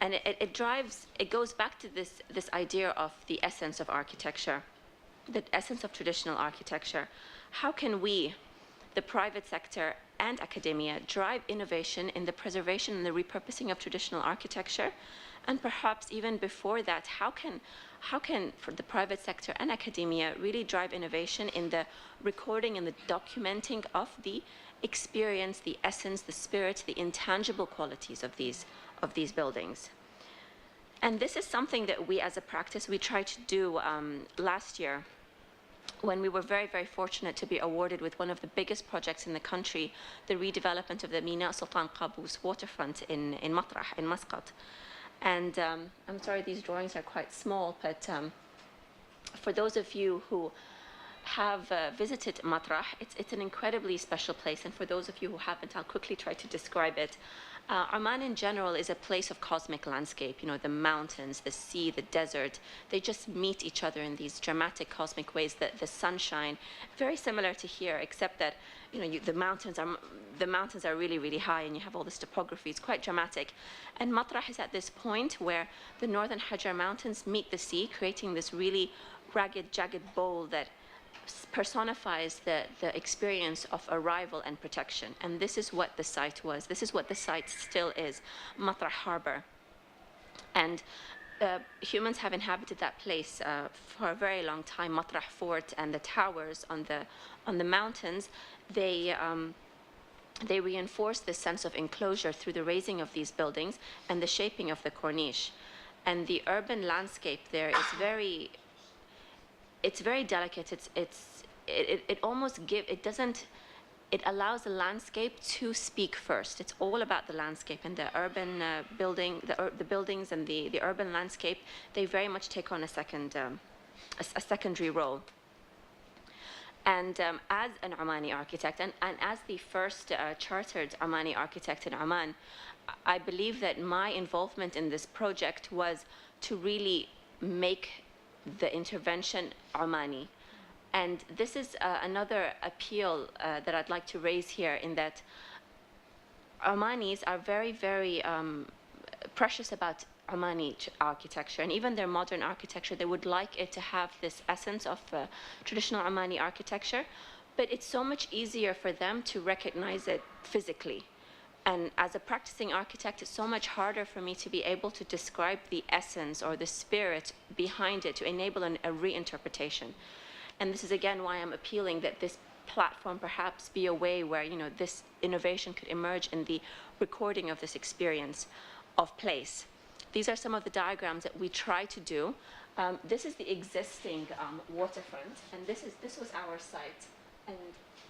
and it goes back to this idea of the essence of architecture, the essence of traditional architecture. How can we, the private sector and academia, drive innovation in the preservation and the repurposing of traditional architecture? And perhaps even before that, how can for the private sector and academia really drive innovation in the recording and the documenting of the experience, the essence, the spirit, the intangible qualities of these buildings? And this is something that we, as a practice, we tried to do last year, when we were very, very fortunate to be awarded with one of the biggest projects in the country, the redevelopment of the Mina Sultan Qaboos waterfront in Muscat. And I'm sorry, these drawings are quite small, but for those of you who have visited Matrah, it's an incredibly special place. And for those of you who haven't, I'll quickly try to describe it. Oman in general is a place of cosmic landscape. You know, the mountains, the sea, the desert, they just meet each other in these dramatic cosmic ways. The sunshine, very similar to here, except that, you know, the mountains are really, really high, and you have all this topography. It's quite dramatic. And Matrah is at this point where the northern Hajar Mountains meet the sea, creating this really ragged, jagged bowl that personifies the experience of arrival and protection. And this is what the site was. This is what the site still is, Matrah Harbor. And humans have inhabited that place for a very long time. Matrah Fort and the towers on the mountains, they reinforce this sense of enclosure through the raising of these buildings and the shaping of the corniche. And the urban landscape there is very, it's very delicate. It almost it allows the landscape to speak first. It's all about the landscape, and the urban the buildings and the urban landscape, they very much take on a secondary role. And as an Omani architect, and as the first chartered Omani architect in Oman, I believe that my involvement in this project was to really make the intervention Omani. And this is another appeal that I'd like to raise here, in that Omanis are very, very precious about Omani architecture, and even their modern architecture. They would like it to have this essence of traditional Omani architecture, but it's so much easier for them to recognize it physically. And as a practicing architect, it's so much harder for me to be able to describe the essence or the spirit behind it, to enable a reinterpretation. And this is again why I'm appealing that this platform perhaps be a way where, you know, this innovation could emerge in the recording of this experience of place. These are some of the diagrams that we try to do. This is the existing waterfront, and this was our site. And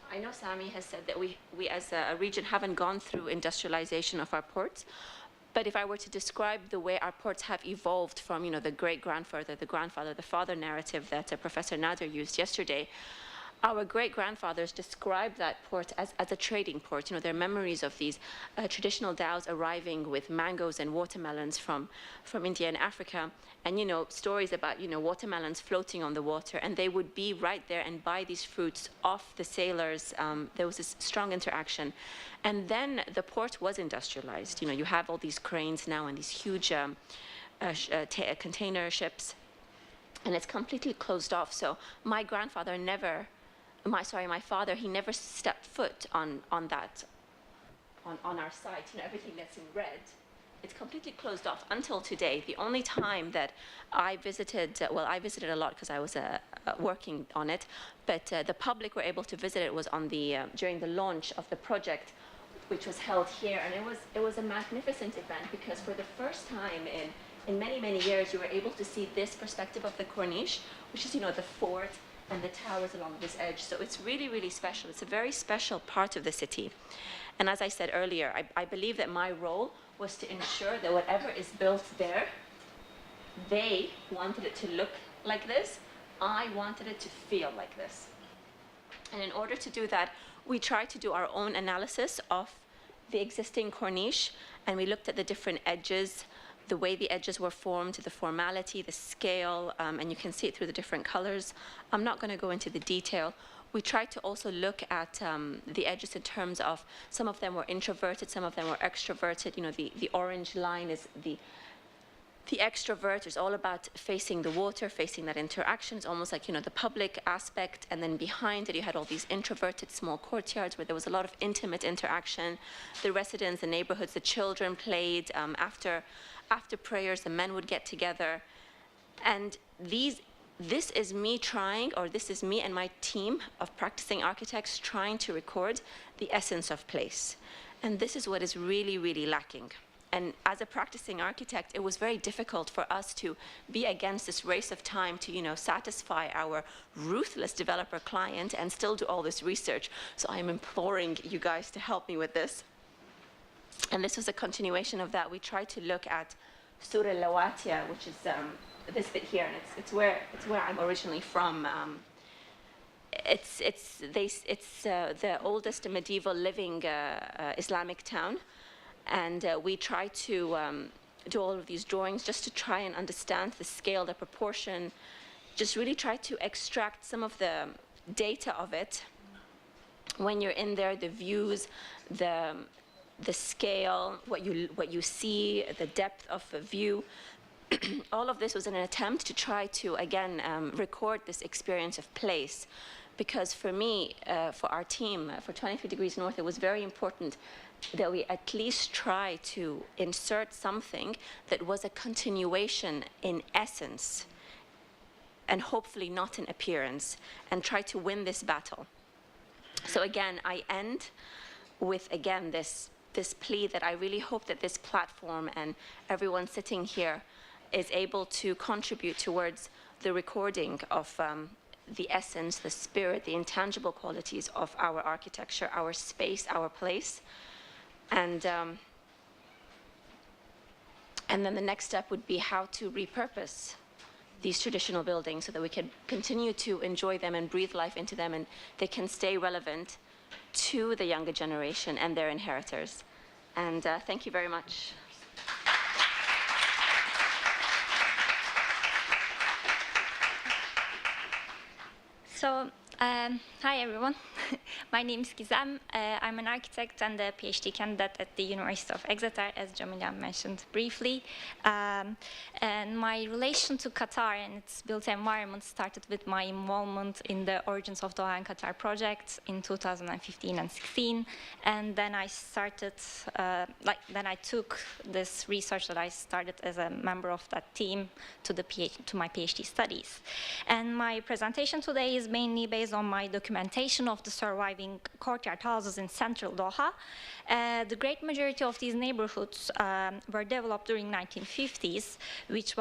I know Sami has said that we as a region haven't gone through industrialization of our ports, but if I were to describe the way our ports have evolved from, you know, the great-grandfather, the grandfather, the father narrative that Professor Nadia used yesterday, our great-grandfathers described that port as a trading port. You know, their memories of these traditional dhows arriving with mangoes and watermelons from India and Africa, and, you know, stories about, you know, watermelons floating on the water, and they would be right there and buy these fruits off the sailors. There was this strong interaction. And then the port was industrialized. You know, you have all these cranes now and these huge container ships, and it's completely closed off. So my grandfather never, my father, he never stepped foot on our site. You know, everything that's in red, it's completely closed off until today. The only time that I visited, well, I visited a lot because I was working on it, but the public were able to visit it was on the during the launch of the project, which was held here, and it was a magnificent event, because for the first time in many, many years, you were able to see this perspective of the corniche, which is, you know, the fort and the towers along this edge. So it's really, really special. It's a very special part of the city. And as I said earlier, I believe that my role was to ensure that whatever is built there, they wanted it to look like this. I wanted it to feel like this. And in order to do that, we tried to do our own analysis of the existing corniche, and we looked at the different edges, the way the edges were formed, the formality, the scale, and you can see it through the different colors. I'm not going to go into the detail. We tried to also look at the edges in terms of, some of them were introverted, some of them were extroverted. You know, the orange line is the extrovert is all about facing the water, facing that interaction. It's almost like, you know, the public aspect, and then behind it you had all these introverted small courtyards where there was a lot of intimate interaction. The residents, the neighborhoods, the children played. After prayers, the men would get together. And this is me trying, or this is me and my team of practicing architects trying to record the essence of place. And this is what is really, really lacking. And as a practicing architect, it was very difficult for us to be against this race of time to, you know, satisfy our ruthless developer client and still do all this research. So I'm imploring you guys to help me with this. And this was a continuation of that. We tried to look at Sur al-Lawatia, which is this bit here, and it's where I'm originally from. it's the oldest medieval living Islamic town, and we try to do all of these drawings just to try and understand the scale, the proportion, just really try to extract some of the data of it. When you're in there, the views, the scale, what you see, the depth of the view. All of this was in an attempt to try to, again, record this experience of place. Because for me, for our team, for 23 Degrees North, it was very important that we at least try to insert something that was a continuation in essence, and hopefully not in appearance, and try to win this battle. So again, I end with, again, this plea that I really hope that this platform and everyone sitting here is able to contribute towards the recording of the essence, the spirit, the intangible qualities of our architecture, our space, our place. And then the next step would be how to repurpose these traditional buildings so that we can continue to enjoy them and breathe life into them, and they can stay relevant to the younger generation and their inheritors. And thank you very much. So, hi everyone. My name is Gizem. I'm an architect and a PhD candidate at the University of Exeter, as Giamila mentioned briefly. And my relation to Qatar and its built environment started with my involvement in the Origins of Doha and Qatar project in 2015 and 16. And then I started, then I took this research that I started as a member of that team to my PhD studies. And my presentation today is mainly based on my documentation of the surviving courtyard houses in central Doha. The great majority of these neighborhoods were developed during 1950s, which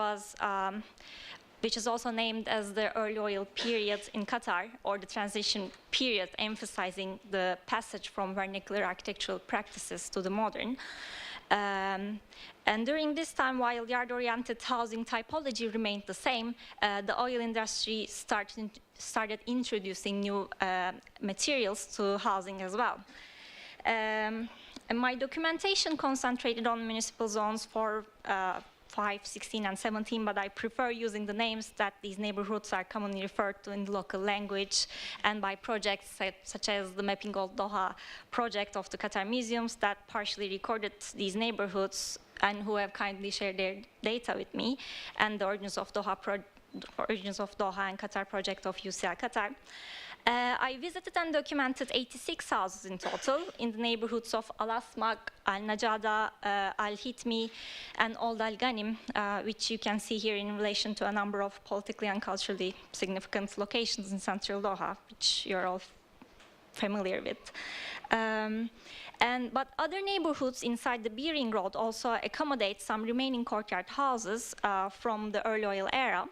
is also named as the early oil period in Qatar, or the transition period, emphasizing the passage from vernacular architectural practices to the modern. And during this time, while yard-oriented housing typology remained the same, the oil industry started introducing new materials to housing as well. And my documentation concentrated on municipal zones for 5, 16, and 17, but I prefer using the names that these neighborhoods are commonly referred to in the local language, and by projects such as the Mapping of Doha project of the Qatar Museums that partially recorded these neighborhoods and who have kindly shared their data with me, and the Origins of Doha and Qatar project of UCL Qatar. I visited and documented 86 houses in total in the neighborhoods of Al Asmaq, Al Najada, Al Hitmi, and Old Al Ghanim, which you can see here in relation to a number of politically and culturally significant locations in central Doha, which you're all familiar with. But other neighborhoods inside the Beering Road also accommodate some remaining courtyard houses from the early oil era.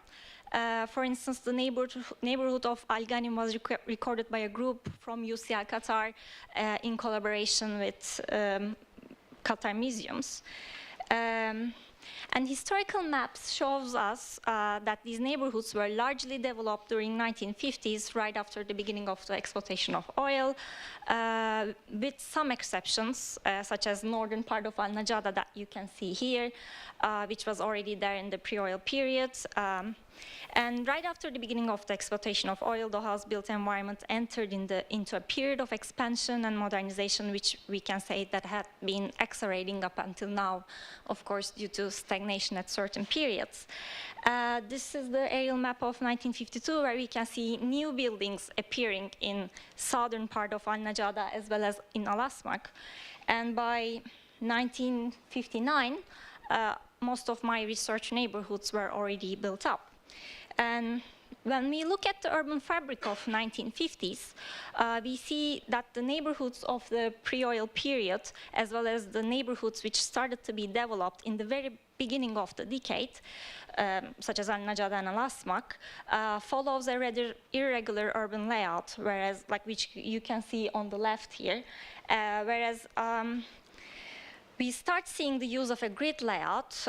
For instance, the neighborhood of Al Ghanim was recorded by a group from UCL Qatar in collaboration with Qatar Museums. And historical maps shows us that these neighborhoods were largely developed during 1950s, right after the beginning of the exploitation of oil, with some exceptions, such as northern part of Al Najada that you can see here, which was already there in the pre-oil period. And right after the beginning of the exploitation of oil, Doha's built environment entered into a period of expansion and modernization, which we can say that had been accelerating up until now, of course, due to stagnation at certain periods. This is the aerial map of 1952, where we can see new buildings appearing in southern part of Al Najada as well as in Al Asmaq. And by 1959, most of my research neighborhoods were already built up. And when we look at the urban fabric of 1950s, we see that the neighborhoods of the pre-oil period, as well as the neighborhoods which started to be developed in the very beginning of the decade, such as Al Najada and Al Asmaq, follows a rather irregular urban layout, whereas, which you can see on the left here, whereas we start seeing the use of a grid layout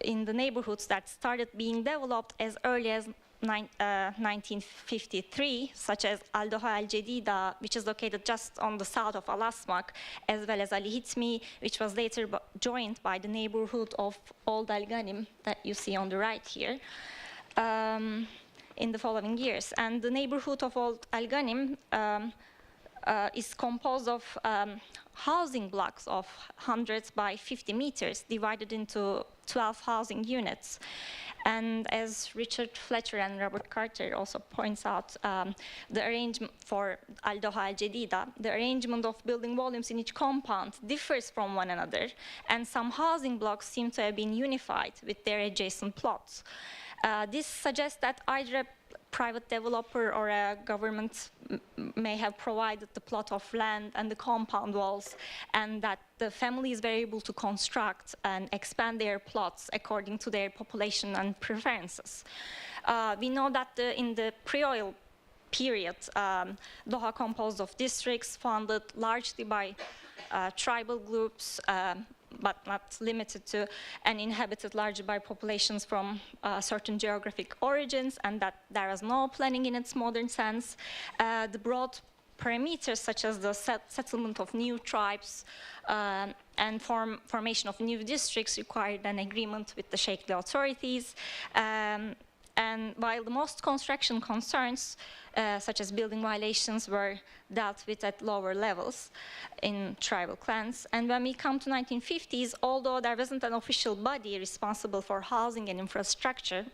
in the neighborhoods that started being developed as early as 1953, such as Al-Doha Al-Jadida, which is located just on the south of Al-Asmak, as well as Al-Hitmi, which was later joined by the neighborhood of Old Al-Ghanim that you see on the right here, in the following years. And the neighborhood of Old Al-Ghanim is composed of housing blocks of 100 by 50 meters, divided into 12 housing units. And as Richard Fletcher and Robert Carter also points out, the arrangement for Al-Doha Al-Jadida, the arrangement of building volumes in each compound differs from one another, and some housing blocks seem to have been unified with their adjacent plots. This suggests that either a private developer or a government may have provided the plot of land and the compound walls, and that the families were able to construct and expand their plots according to their population and preferences. We know that in the pre-oil period, Doha composed of districts founded largely by tribal groups, but not limited to, and inhabited largely by populations from certain geographic origins, and that there was no planning in its modern sense. The broad parameters, such as the settlement of new tribes and formation of new districts, required an agreement with the Sheikhly authorities. And while the most construction concerns, such as building violations, were dealt with at lower levels in tribal clans. And when we come to 1950s, although there wasn't an official body responsible for housing and infrastructure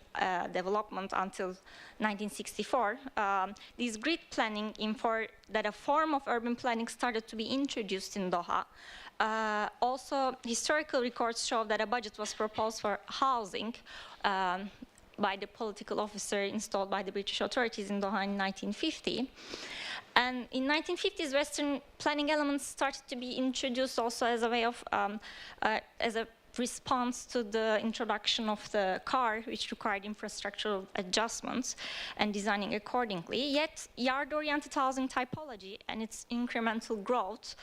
development until 1964, this grid planning inferred that a form of urban planning started to be introduced in Doha. Also, historical records show that a budget was proposed for housing by the political officer installed by the British authorities in Doha in 1950. And in 1950s, Western planning elements started to be introduced also as a way of, as a response to the introduction of the car, which required infrastructural adjustments and designing accordingly. Yet, yard-oriented housing typology and its incremental growth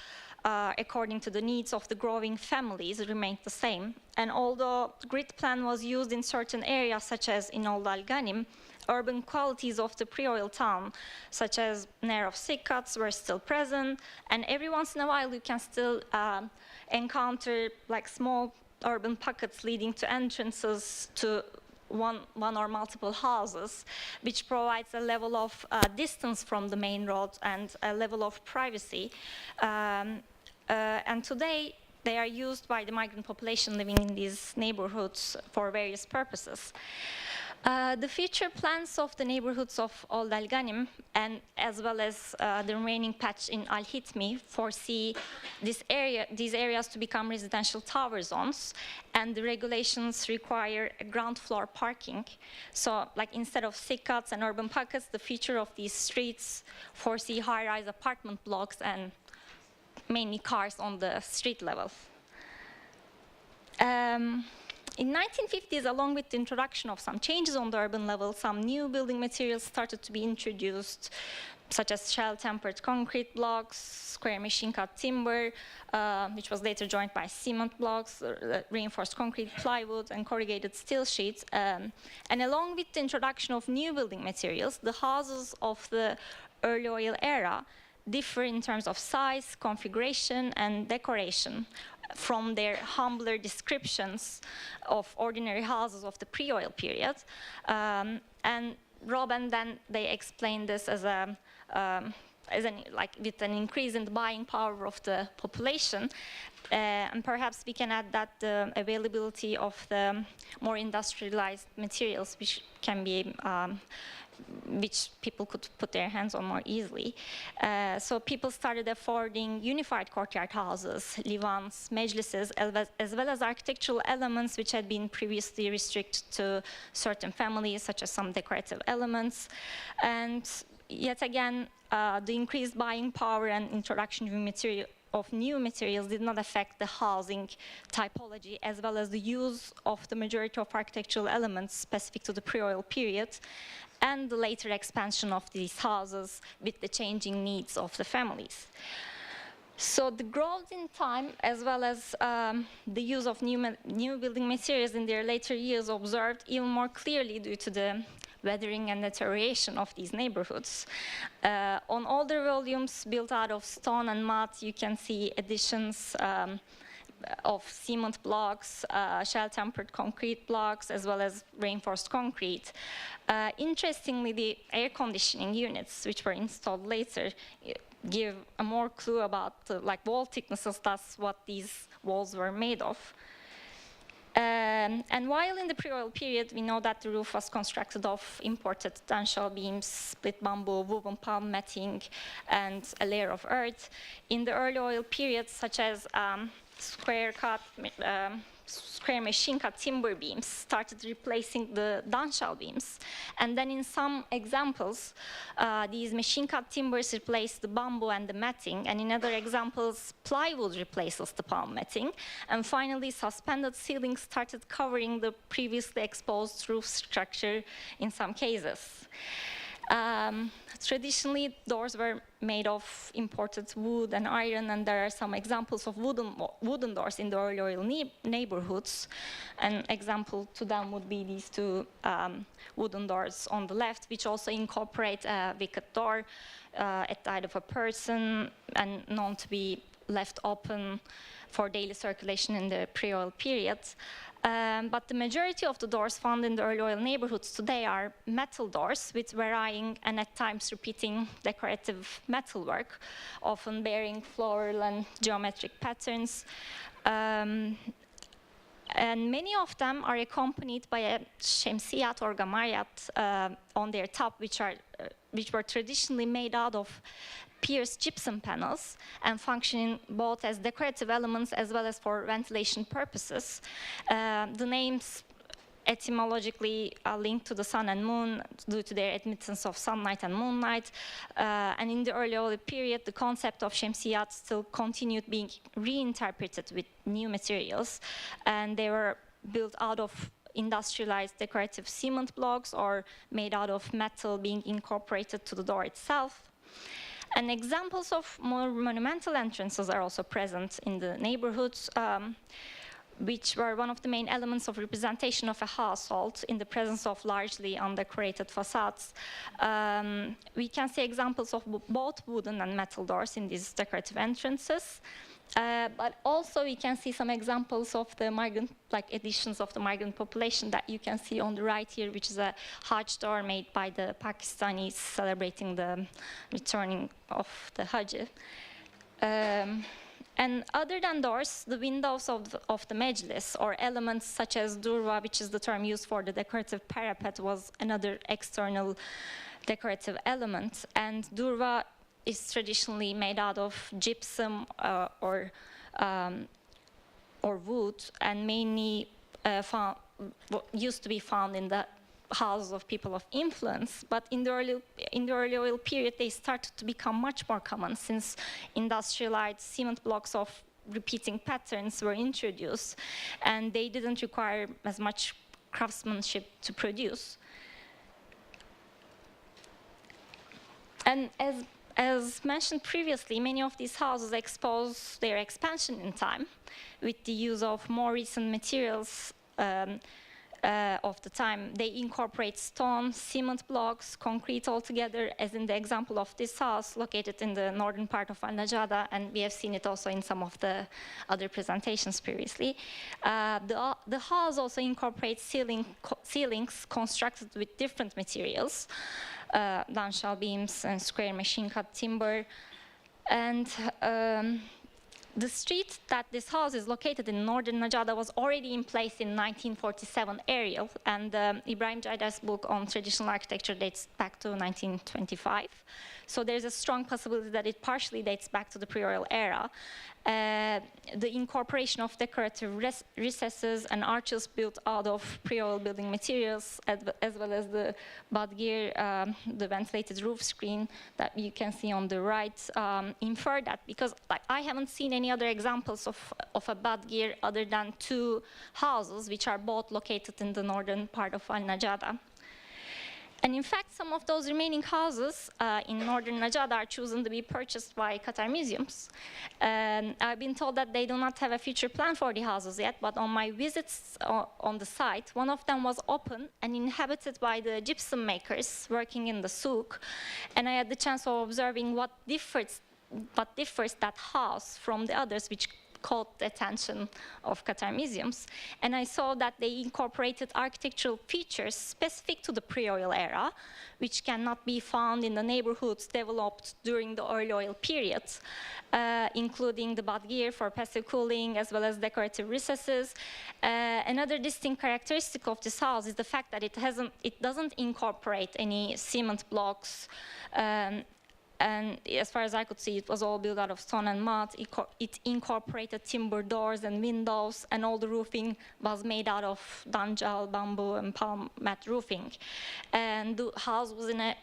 according to the needs of the growing families remained the same. And although grid plan was used in certain areas, such as in Old Al-Ghanim, urban qualities of the pre-oil town, such as narrow thickets, were still present. And every once in a while, you can still encounter like small urban pockets leading to entrances to one or multiple houses, which provides a level of distance from the main road and a level of privacy. And today, they are used by the migrant population living in these neighborhoods for various purposes. The future plans of the neighborhoods of Old Al-Ghanim, and as well as the remaining patch in Al-Hitmi, foresee these areas to become residential tower zones, and the regulations require a ground floor parking. So, like, instead of thickets and urban pockets, the future of these streets foresee high-rise apartment blocks and mainly cars on the street level. In 1950s, along with the introduction of some changes on the urban level, some new building materials started to be introduced, such as shell-tempered concrete blocks, square machine-cut timber, which was later joined by cement blocks, reinforced concrete, plywood, and corrugated steel sheets. And along with the introduction of new building materials, the houses of the early oil era differ in terms of size, configuration, and decoration from their humbler descriptions of ordinary houses of the pre-oil period. And Rob and then they explained this as with an increase in the buying power of the population. And perhaps we can add that the availability of the more industrialized materials, which can be which people could put their hands on more easily. So people started affording unified courtyard houses, livans, mejlises, as well as architectural elements which had been previously restricted to certain families, such as some decorative elements. And yet again, the increased buying power and introduction of new materials did not affect the housing typology, as well as the use of the majority of architectural elements specific to the pre-oil period, and the later expansion of these houses with the changing needs of the families. So the growth in time, as well as the use of new building materials in their later years, observed even more clearly due to the weathering and deterioration of these neighborhoods. On older volumes built out of stone and mud, you can see additions of cement blocks, shell-tempered concrete blocks, as well as reinforced concrete. Interestingly, the air conditioning units, which were installed later, give a more clue about like wall thicknesses, that's what these walls were made of. And while in the pre-oil period, we know that the roof was constructed of imported danshell beams, split bamboo, woven palm matting, and a layer of earth. In the early oil period, such as square machine cut timber beams started replacing the danshell beams. And then in some examples, these machine cut timbers replaced the bamboo and the matting, and in other examples, plywood replaces the palm matting. And finally, suspended ceilings started covering the previously exposed roof structure in some cases. Traditionally, doors were made of imported wood and iron, and there are some examples of wooden doors in the early oil neighborhoods. An example to them would be these two wooden doors on the left, which also incorporate a wicket door at the height of a person and known to be left open for daily circulation in the pre-oil period. But the majority of the doors found in the early oil neighborhoods today are metal doors with varying and at times repeating decorative metalwork, often bearing floral and geometric patterns. And many of them are accompanied by a shemsiyat or gamariyat on their top, which were traditionally made out of pierced gypsum panels and functioning both as decorative elements as well as for ventilation purposes. The names etymologically are linked to the sun and moon due to their admittance of sunlight and moonlight. And in the early oil period, the concept of shemsiyat still continued being reinterpreted with new materials, and they were built out of industrialized decorative cement blocks or made out of metal being incorporated to the door itself. And examples of more monumental entrances are also present in the neighborhoods, which were one of the main elements of representation of a household in the presence of largely undecorated facades. We can see examples of both wooden and metal doors in these decorative entrances. But also we can see some examples of the migrant, like additions of the migrant population that you can see on the right here, which is a Hajj door made by the Pakistanis celebrating the returning of the Hajj. And other than doors, the windows of the Mejlis, or elements such as durva, which is the term used for the decorative parapet, was another external decorative element. And durva is traditionally made out of gypsum or wood, and mainly used to be found in the houses of people of influence. But in the early oil period, they started to become much more common since industrialized cement blocks of repeating patterns were introduced, and they didn't require as much craftsmanship to produce. And as mentioned previously, many of these houses expose their expansion in time with the use of more recent materials of the time. They incorporate stone, cement blocks, concrete altogether, as in the example of this house located in the northern part of Al-Najada, and we have seen it also in some of the other presentations previously. The house also incorporates ceilings constructed with different materials, danshell beams and square machine-cut timber. And the street that this house is located in northern Najada was already in place in 1947 area, and Ibrahim Jaidar's book on traditional architecture dates back to 1925. So there's a strong possibility that it partially dates back to the pre-oil era. The incorporation of decorative recesses and arches built out of pre-oil building materials, as well as the badgir, the ventilated roof screen that you can see on the right, infer that, because like, I haven't seen any other examples of a badgir other than two houses, which are both located in the northern part of Al-Najada. And in fact, some of those remaining houses in northern Najad are chosen to be purchased by Qatar museums. I've been told that they do not have a future plan for the houses yet, but on my visits on the site, one of them was open and inhabited by the gypsum makers working in the souk. And I had the chance of observing what differs that house from the others, which caught the attention of Qatar museums. And I saw that they incorporated architectural features specific to the pre-oil era, which cannot be found in the neighborhoods developed during the early oil period, including the badgir for passive cooling, as well as decorative recesses. Another distinct characteristic of this house is the fact that it doesn't incorporate any cement blocks, and as far as I could see, it was all built out of stone and mud. It incorporated timber doors and windows, and all the roofing was made out of danjal, bamboo, and palm mat roofing. And the house was in a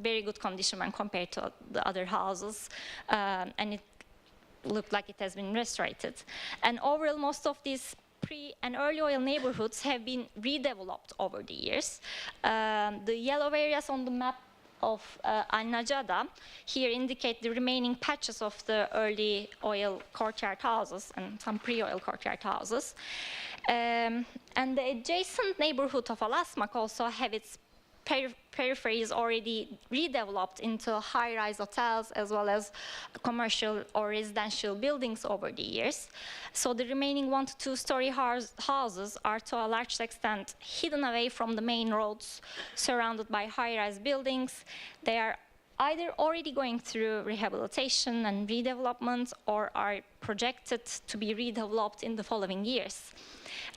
very good condition when compared to the other houses, and it looked like it has been restored. And overall, most of these pre- and early oil neighborhoods have been redeveloped over the years. The yellow areas on the map of Al-Najada here indicate the remaining patches of the early oil courtyard houses and some pre-oil courtyard houses. And the adjacent neighborhood of Al-Asmak also have its peripheries already redeveloped into high-rise hotels as well as commercial or residential buildings over the years. So the remaining 1 to 2 story houses are to a large extent hidden away from the main roads, surrounded by high-rise buildings. They are either already going through rehabilitation and redevelopment or are projected to be redeveloped in the following years.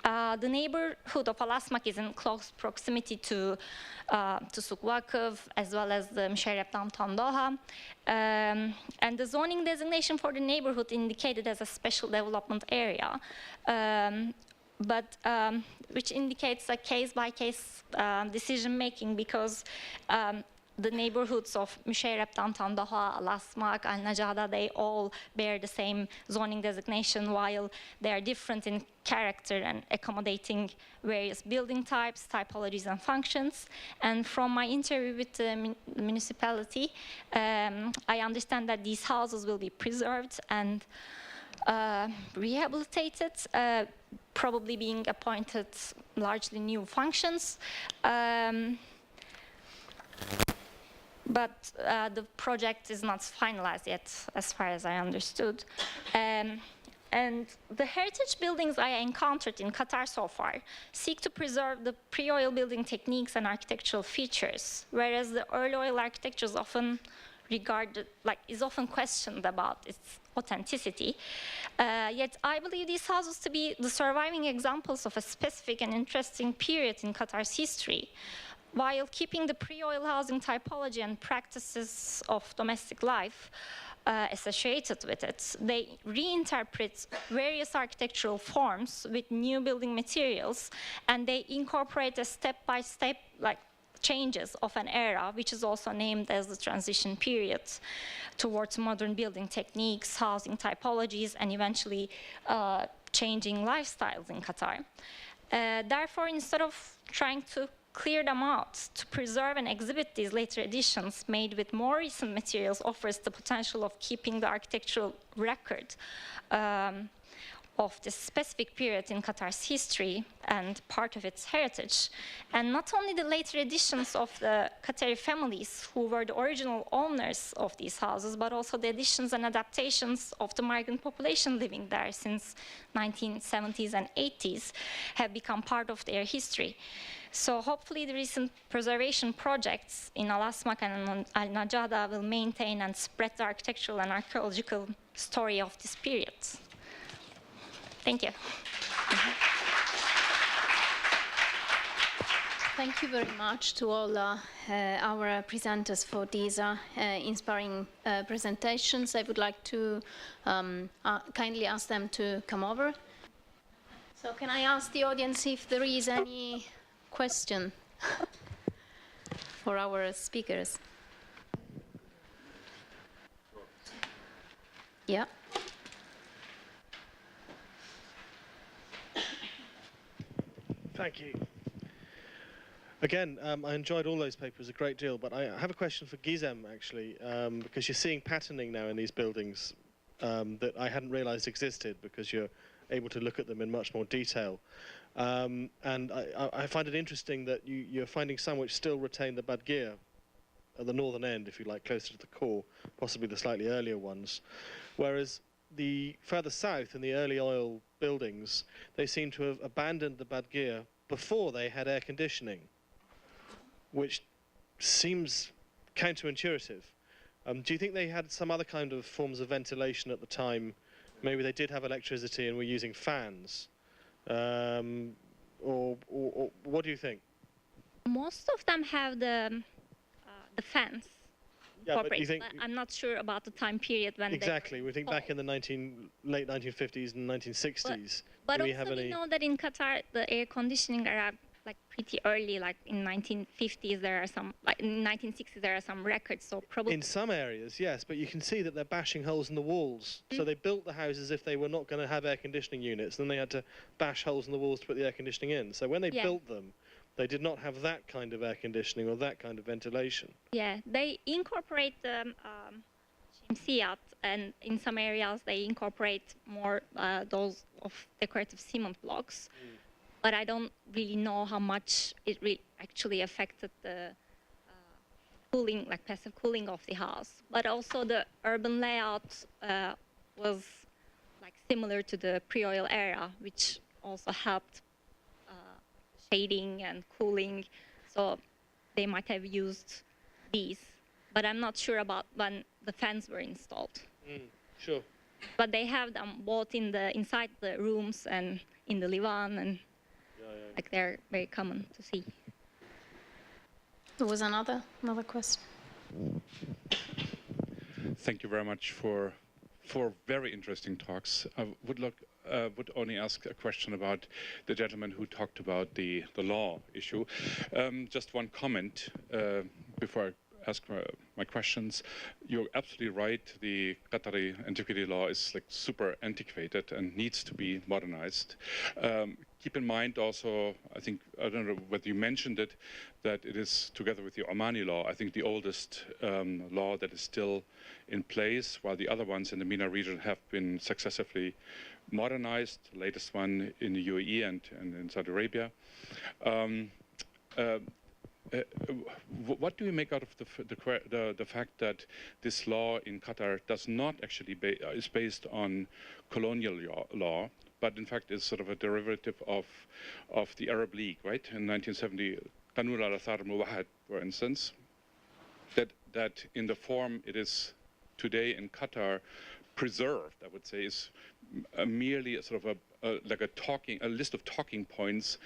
The neighborhood of Al-Asmak is in close proximity to Souk Waqf, as well as the Musharraf downtown Doha. And the zoning designation for the neighborhood indicated as a special development area, which indicates a case-by-case decision-making, because the neighborhoods of Musharraf, downtown Doha, Al-Asmak, Al-Najada, they all bear the same zoning designation, while they are different in character and accommodating various building types, typologies, and functions. And from my interview with the municipality, I understand that these houses will be preserved and rehabilitated, probably being appointed largely new functions. But the project is not finalized yet, as far as I understood. And the heritage buildings I encountered in Qatar so far seek to preserve the pre-oil building techniques and architectural features, whereas the early oil architecture is often questioned about its authenticity. Yet I believe these houses to be the surviving examples of a specific and interesting period in Qatar's history, while keeping the pre-oil housing typology and practices of domestic life associated with it. They reinterpret various architectural forms with new building materials, and they incorporate a step-by-step changes of an era, which is also named as the transition period towards modern building techniques, housing typologies, and eventually changing lifestyles in Qatar. Therefore, instead of trying to clear them out, to preserve and exhibit these later editions made with more recent materials offers the potential of keeping the architectural record of this specific period in Qatar's history and part of its heritage. And not only the later editions of the Qatari families who were the original owners of these houses, but also the additions and adaptations of the migrant population living there since 1970s and 80s have become part of their history. So hopefully the recent preservation projects in Al-Asmak and Al-Najada will maintain and spread the architectural and archaeological story of this period. Thank you. Thank you very much to all our presenters for these inspiring presentations. I would like to kindly ask them to come over. So can I ask the audience if there is any question for our speakers? Yeah. Thank you. Again, I enjoyed all those papers a great deal, but I have a question for Gizem, actually, because you're seeing patterning now in these buildings that I hadn't realized existed, because you're able to look at them in much more detail. And I find it interesting that you're finding some which still retain the badgir at the northern end, if you like, closer to the core, possibly the slightly earlier ones. Whereas the further south, in the early oil buildings, they seem to have abandoned the badgir before they had air conditioning, which seems counterintuitive. Do you think they had some other kind of forms of ventilation at the time? Maybe they did have electricity and were using fans? Or what do you think? Most of them have the fans. Yeah, but do you think... I'm not sure about the time period when exactly. We think back in the late 1950s and 1960s. But also we know that in Qatar, the air conditioning arrived like pretty early, like in 1950s there are some, like in 1960s there are some records, so probably... In some areas, yes, but you can see that they're bashing holes in the walls. So they built the houses as if they were not going to have air conditioning units, then they had to bash holes in the walls to put the air conditioning in. So when they built them, they did not have that kind of air conditioning or that kind of ventilation. Yeah, they incorporate the shamsiyat, and in some areas they incorporate more those of decorative cement blocks. But I don't really know how much it actually affected the cooling, like passive cooling of the house. But also the urban layout was like similar to the pre-oil era, which also helped shading and cooling. So they might have used these. But I'm not sure about when the fans were installed. Sure. But they have them both in inside the rooms and in the divan, and like they're very common to see. There was another question. Thank you very much for very interesting talks. I would only ask a question about the gentleman who talked about the law issue. Just one comment before I ask my questions. You're absolutely right. The Qatari antiquity law is like super antiquated and needs to be modernized. Keep in mind also, I don't know whether you mentioned it, that it is, together with the Omani law, I think the oldest law that is still in place, while the other ones in the MENA region have been successively modernized, the latest one in the UAE and in Saudi Arabia. What do you make out of the fact that this law in Qatar does not actually is based on colonial law, but in fact is sort of a derivative of the Arab League, right? In 1970, Qanun al-Athar al-Muwahhad, for instance, that in the form it is today in Qatar preserved, I would say, is merely a sort of a list of talking points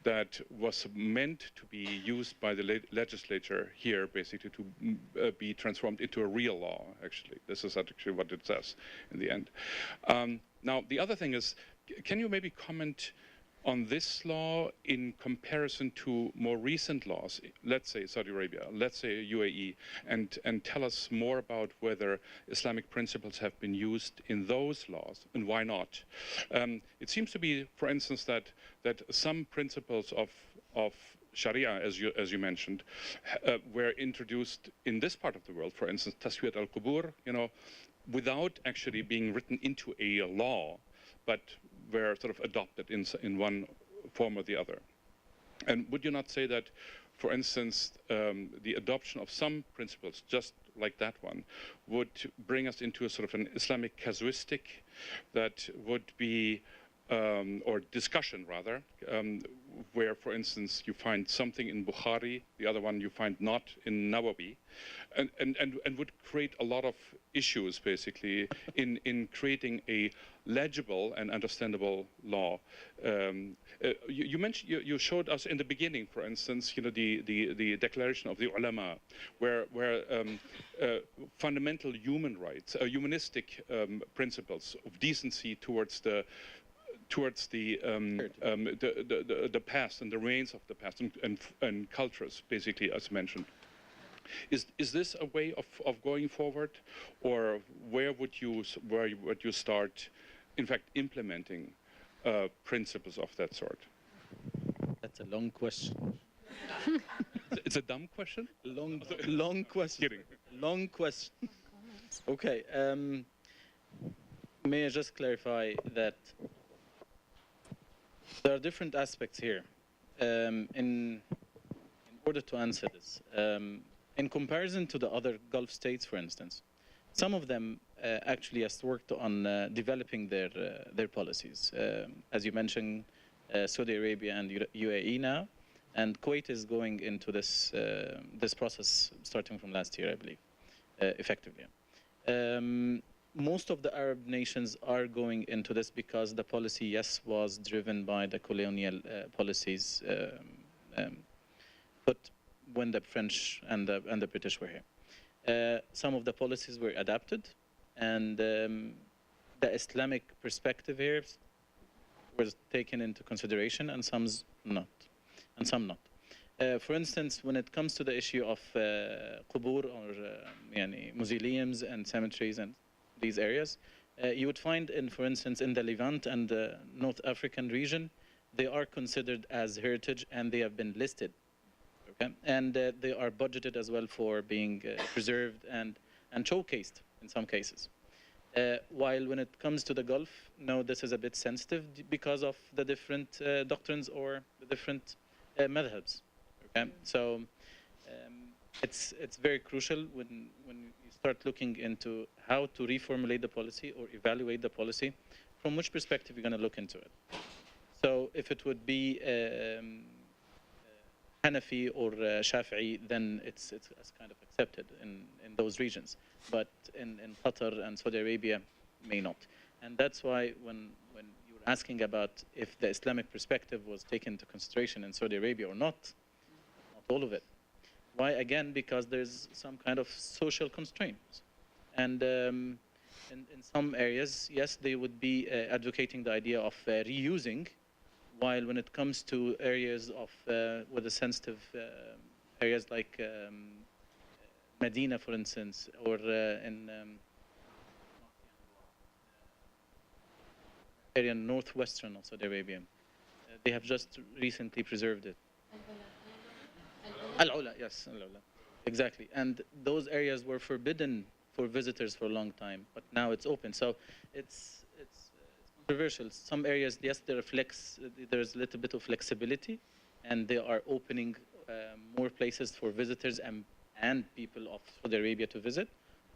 that was meant to be used by the legislature here, basically to be transformed into a real law, actually. This is actually what it says in the end. Now, the other thing is, can you maybe comment on this law in comparison to more recent laws, let's say Saudi Arabia, let's say UAE, and tell us more about whether Islamic principles have been used in those laws and why not? It seems to be, for instance, that some principles of Sharia, as you mentioned, were introduced in this part of the world. For instance, Taswiyat al-Qubur, without actually being written into a law, but were sort of adopted in one form or the other. And would you not say that, for instance, the adoption of some principles, just like that one, would bring us into a sort of an Islamic casuistic that would be, or discussion rather, where, for instance, you find something in Bukhari, the other one you find not in Nawawi, and would create a lot of issues, basically, in creating a legible and understandable law. You mentioned, you showed us in the beginning, for instance, the declaration of the ulama, where fundamental human rights, humanistic principles of decency towards the past and the reigns of the past and cultures, basically, as mentioned. Is this a way of going forward, or where would you start, in fact, implementing principles of that sort? That's a long question. It's a dumb question? Long question. Kidding. Long question. Okay. May I just clarify that there are different aspects here. In order to answer this, in comparison to the other Gulf states, for instance, some of them actually has worked on developing their policies. As you mentioned, Saudi Arabia and UAE now, and Kuwait is going into this this process starting from last year, I believe, effectively. Most of the Arab nations are going into this because the policy, yes, was driven by the colonial policies, but when the French and the British were here. Some of the policies were adapted, and the Islamic perspective here was taken into consideration, and some not. For instance, when it comes to the issue of qubur or mausoleums and cemeteries and these areas, you would find, for instance, in the Levant and the North African region, they are considered as heritage and they have been listed. Okay? And they are budgeted as well for being preserved and showcased in some cases. While when it comes to the Gulf, no, this is a bit sensitive because of the different doctrines or the different madhabs. Okay? So it's very crucial when you start looking into how to reformulate the policy or evaluate the policy, from which perspective you're going to look into it. So if it would be Hanafi or Shafi'i, then it's kind of accepted in those regions. But in Qatar and Saudi Arabia, may not. And that's why when you were asking about if the Islamic perspective was taken into consideration in Saudi Arabia or not all of it. Why? Again, because there's some kind of social constraints. And in some areas, yes, they would be advocating the idea of reusing, while when it comes to areas of with the sensitive areas like Medina, for instance, or in area northwestern of Saudi Arabia, they have just recently preserved it. Al-Ula, yes, Al-Ula. Exactly. And those areas were forbidden for visitors for a long time, but now it's open. So it's controversial. Some areas, yes, there's a little bit of flexibility, and they are opening more places for visitors and people of Saudi Arabia to visit,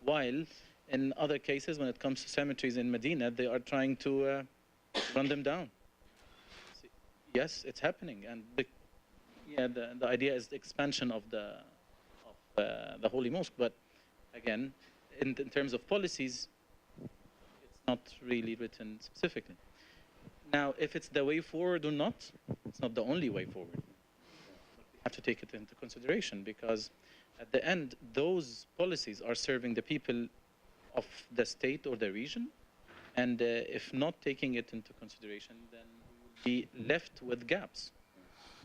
while in other cases, when it comes to cemeteries in Medina, they are trying to run them down. Yes, it's happening, and the idea is the expansion of the Holy Mosque, but again, in terms of policies, it's not really written specifically. Now, if it's the way forward or not, it's not the only way forward. But we have to take it into consideration, because at the end, those policies are serving the people of the state or the region, and if not taking it into consideration, then we will be left with gaps.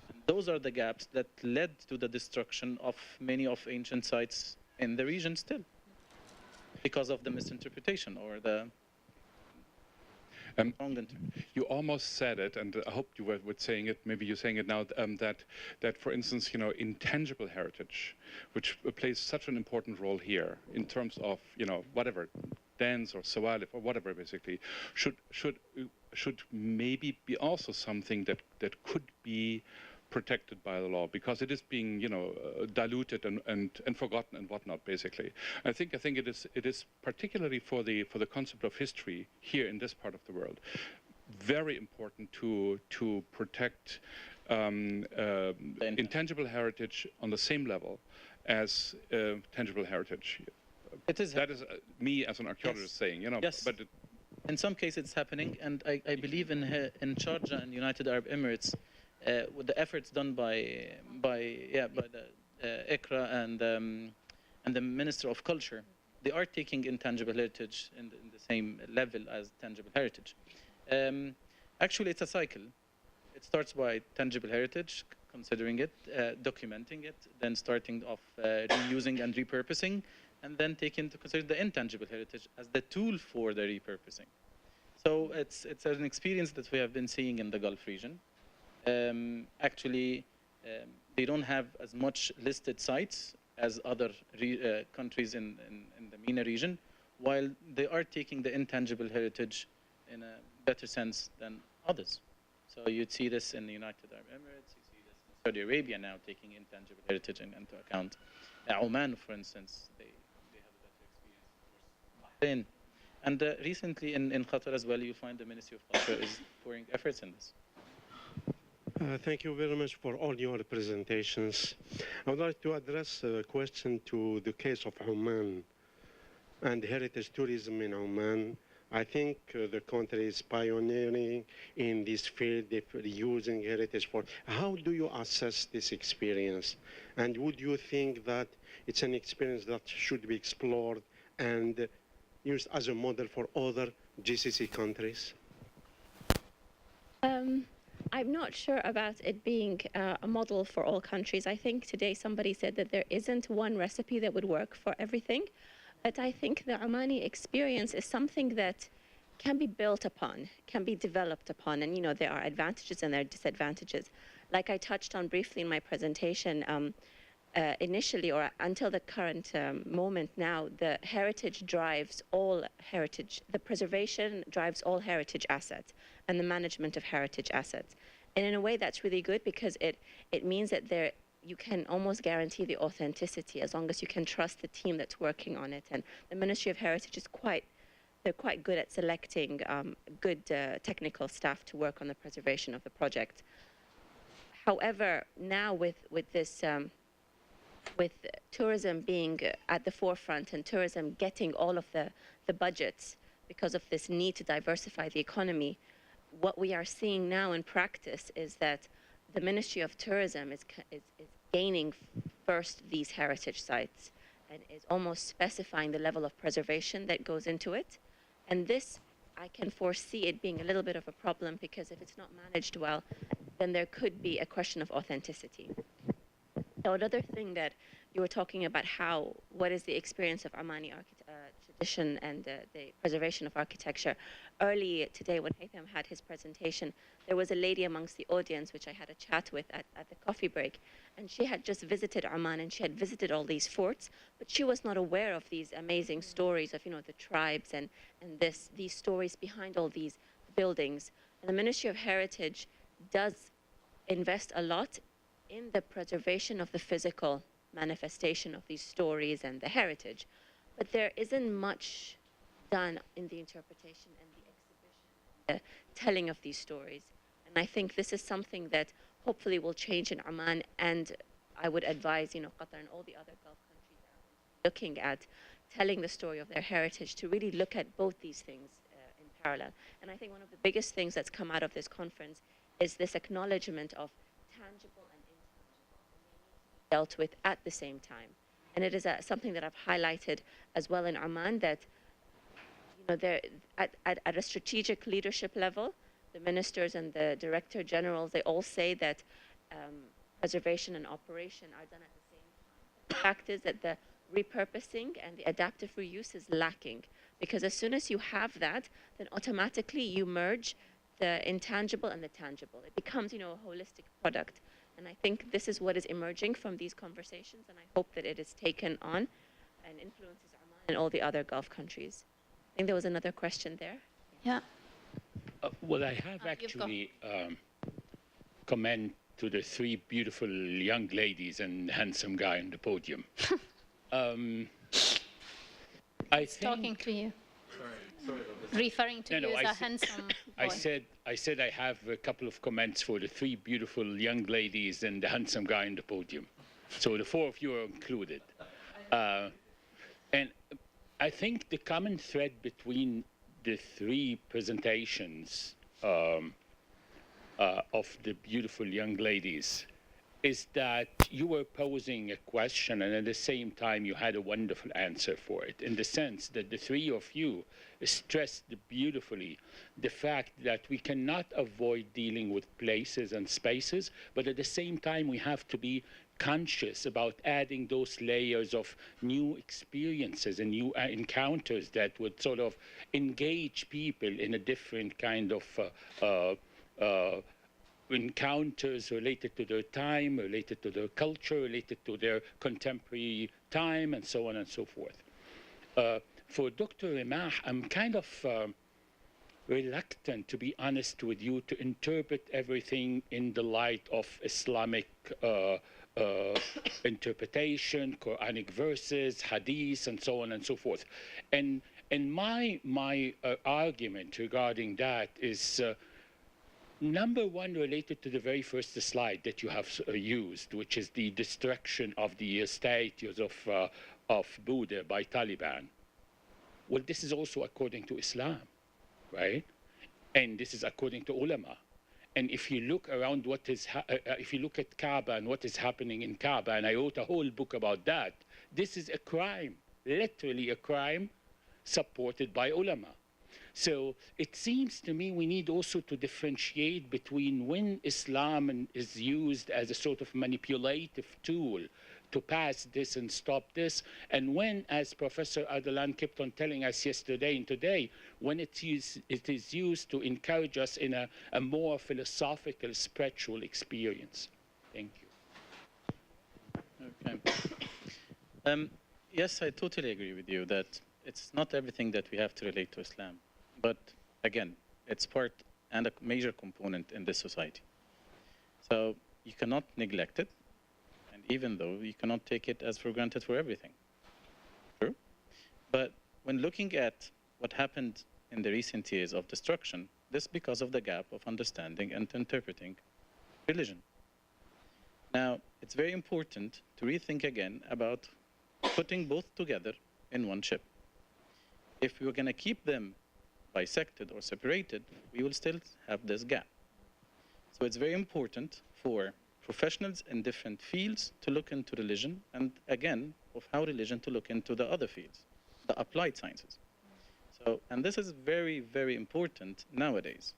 And those are the gaps that led to the destruction of many of ancient sites in the region still, because of the misinterpretation or the wrong interpretation. You almost said it, and I hope you were saying it, maybe you're saying it now, that for instance, intangible heritage, which plays such an important role here in terms of, whatever, dance or sawalif or whatever, basically, should maybe be also something that could be protected by the law, because it is being, diluted and forgotten and whatnot, basically. I think it is particularly for the concept of history here in this part of the world, very important to protect intangible heritage on the same level as tangible heritage. That is me as an archaeologist saying, Yes. But in some cases it's happening, and I believe in Sharjah and United Arab Emirates, with the efforts done by the ICRA and the Minister of Culture, they are taking intangible heritage in the same level as tangible heritage. Actually, it's a cycle. It starts by tangible heritage, considering it, documenting it, then starting off reusing and repurposing, and then taking into consideration the intangible heritage as the tool for the repurposing. So it's an experience that we have been seeing in the Gulf region. Actually, they don't have as much listed sites as other countries in the MENA region, while they are taking the intangible heritage in a better sense than others. So you'd see this in the United Arab Emirates, you see this in Saudi Arabia now taking intangible heritage into account. Oman, for instance, they have a better experience. Of course, Bahrain. And recently in Qatar as well, you find the Ministry of Culture is pouring efforts in this. Thank you very much for all your presentations. I would like to address a question to the case of Oman and heritage tourism in Oman. I think the country is pioneering in this field of using heritage for. How do you assess this experience? And would you think that it's an experience that should be explored and used as a model for other GCC countries? I'm not sure about it being a model for all countries. I think today somebody said that there isn't one recipe that would work for everything. But I think the Omani experience is something that can be built upon, can be developed upon. And, you know, there are advantages and there are disadvantages. Like I touched on briefly in my presentation, initially or until the current moment now, the heritage drives all heritage. The preservation drives all heritage assets and the management of heritage assets. And in a way that's really good because it means that you can almost guarantee the authenticity as long as you can trust the team that's working on it. And the Ministry of Heritage is they're quite good at selecting good technical staff to work on the preservation of the project. However, now with tourism being at the forefront and tourism getting all of the budgets because of this need to diversify the economy, what we are seeing now in practice is that the Ministry of Tourism is gaining first these heritage sites and is almost specifying the level of preservation that goes into it. And this, I can foresee it being a little bit of a problem because if it's not managed well, then there could be a question of authenticity. So another thing that you were talking about what is the experience of Omani tradition and the preservation of architecture. Early today when Haytham had his presentation, there was a lady amongst the audience which I had a chat with at the coffee break, and she had just visited Oman and she had visited all these forts, but she was not aware of these amazing stories of, you know, the tribes and these stories behind all these buildings. And the Ministry of Heritage does invest a lot in the preservation of the physical manifestation of these stories and the heritage. But there isn't much done in the interpretation and the exhibition, the telling of these stories. And I think this is something that hopefully will change in Oman, and I would advise, you know, Qatar and all the other Gulf countries looking at telling the story of their heritage to really look at both these things in parallel. And I think one of the biggest things that's come out of this conference is this acknowledgement of tangible and intangible dealt with at the same time. And it is something that I've highlighted as well in Oman, that, you know, there at a strategic leadership level, the ministers and the director generals, they all say that preservation and operation are done at the same time. The fact is that the repurposing and the adaptive reuse is lacking, because as soon as you have that, then automatically you merge the intangible and the tangible. It becomes, you know, a holistic product. And I think this is what is emerging from these conversations, and I hope that it is taken on and influences Oman and all the other Gulf countries. I think there was another question there. Yeah. Well, I have actually comment to the three beautiful young ladies and handsome guy on the podium. I think Talking to you. Sorry referring to you as a handsome boy. I said I have a couple of comments for the three beautiful young ladies and the handsome guy on the podium. So the four of you are included. And I think the common thread between the three presentations of the beautiful young ladies is that you were posing a question and at the same time you had a wonderful answer for it, in the sense that the three of you stressed beautifully the fact that we cannot avoid dealing with places and spaces, but at the same time we have to be conscious about adding those layers of new experiences and new encounters that would sort of engage people in a different kind of encounters related to their time, related to their culture, related to their contemporary time, and so on and so forth. For Dr. Remah, I'm kind of reluctant, to be honest with you, to interpret everything in the light of Islamic interpretation, Quranic verses, hadith, and so on and so forth. And my argument regarding that is, number one, related to the very first slide that you have used, which is the destruction of the statues of Buddha by Taliban. Well, this is also according to Islam, right? And this is according to ulama. And if you look around what is, if you look at Kaaba and what is happening in Kaaba, and I wrote a whole book about that, this is a crime, literally a crime, supported by ulama. So it seems to me we need also to differentiate between when Islam is used as a sort of manipulative tool to pass this and stop this, and when, as Professor Ardalan kept on telling us yesterday and today, when it is used to encourage us in a more philosophical, spiritual experience. Thank you. Okay. Yes, I totally agree with you that it's not everything that we have to relate to Islam. But again, it's part and a major component in this society. So you cannot neglect it, and even though you cannot take it as for granted for everything. True? But when looking at what happened in the recent years of destruction, this because of the gap of understanding and interpreting religion. Now, it's very important to rethink again about putting both together in one ship. If we're going to keep them bisected or separated, we will still have this gap. So it's very important for professionals in different fields to look into religion, and again, of how religion to look into the other fields, the applied sciences. So, and this is very, very important nowadays.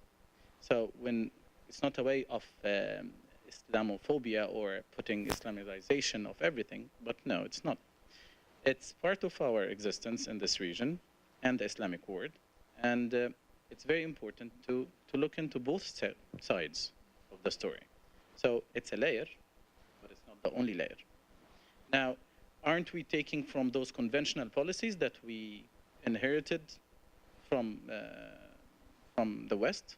So when it's not a way of Islamophobia or putting Islamization of everything, but no, it's not. It's part of our existence in this region and the Islamic world. And it's very important to look into both sides of the story. So it's a layer, but it's not the only layer. Now, aren't we taking from those conventional policies that we inherited from the West?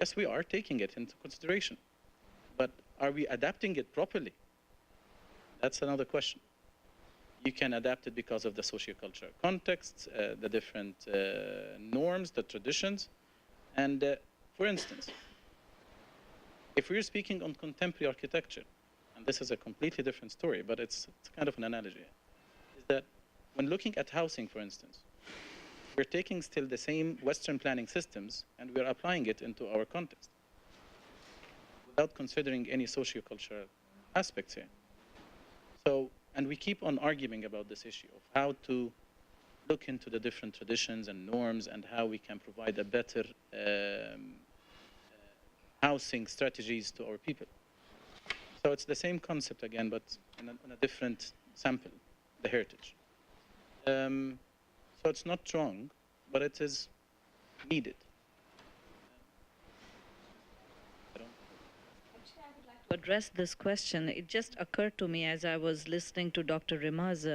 Yes, we are taking it into consideration. But are we adapting it properly? That's another question. You can adapt it because of the socio-cultural context, the different norms, the traditions. And for instance, if we're speaking on contemporary architecture, and this is a completely different story, but it's kind of an analogy, is that when looking at housing, for instance, we're taking still the same Western planning systems and we're applying it into our context without considering any socio-cultural aspects here. So, and we keep on arguing about this issue of how to look into the different traditions and norms and how we can provide a better housing strategies to our people. So it's the same concept again, but in a different sample, the heritage. So it's not wrong, but it is needed. To address this question, it just occurred to me as I was listening to Dr. Remah's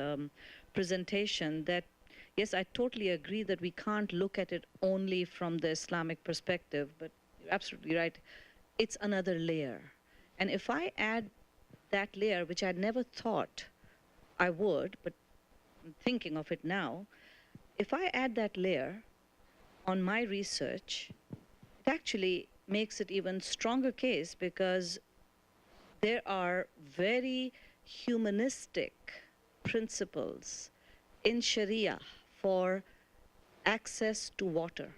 presentation that, yes, I totally agree that we can't look at it only from the Islamic perspective, but you're absolutely right. It's another layer. And if I add that layer, which I never thought I would, but I'm thinking of it now, if I add that layer on my research, it actually makes it even stronger case because there are very humanistic principles in Sharia for access to water.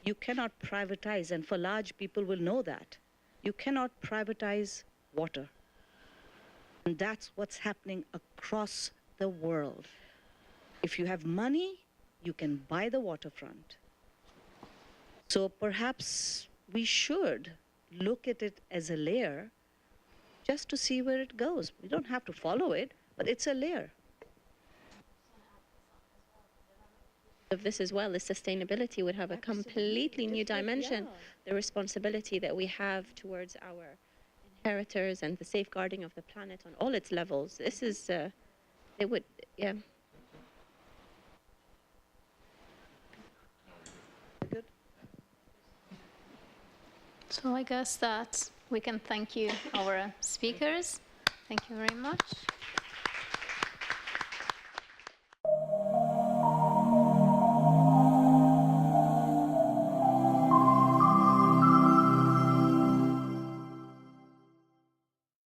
You cannot privatize, and for large people will know that. You cannot privatize water. And that's what's happening across the world. If you have money, you can buy the waterfront. So perhaps we should look at it as a layer just to see where it goes. We don't have to follow it, but it's a layer. of this as well is sustainability would have a completely new dimension. The responsibility that we have towards our inheritors and the safeguarding of the planet on all its levels. This is, it would, yeah. Good. So I guess that we can thank you, our speakers. Thank you very much.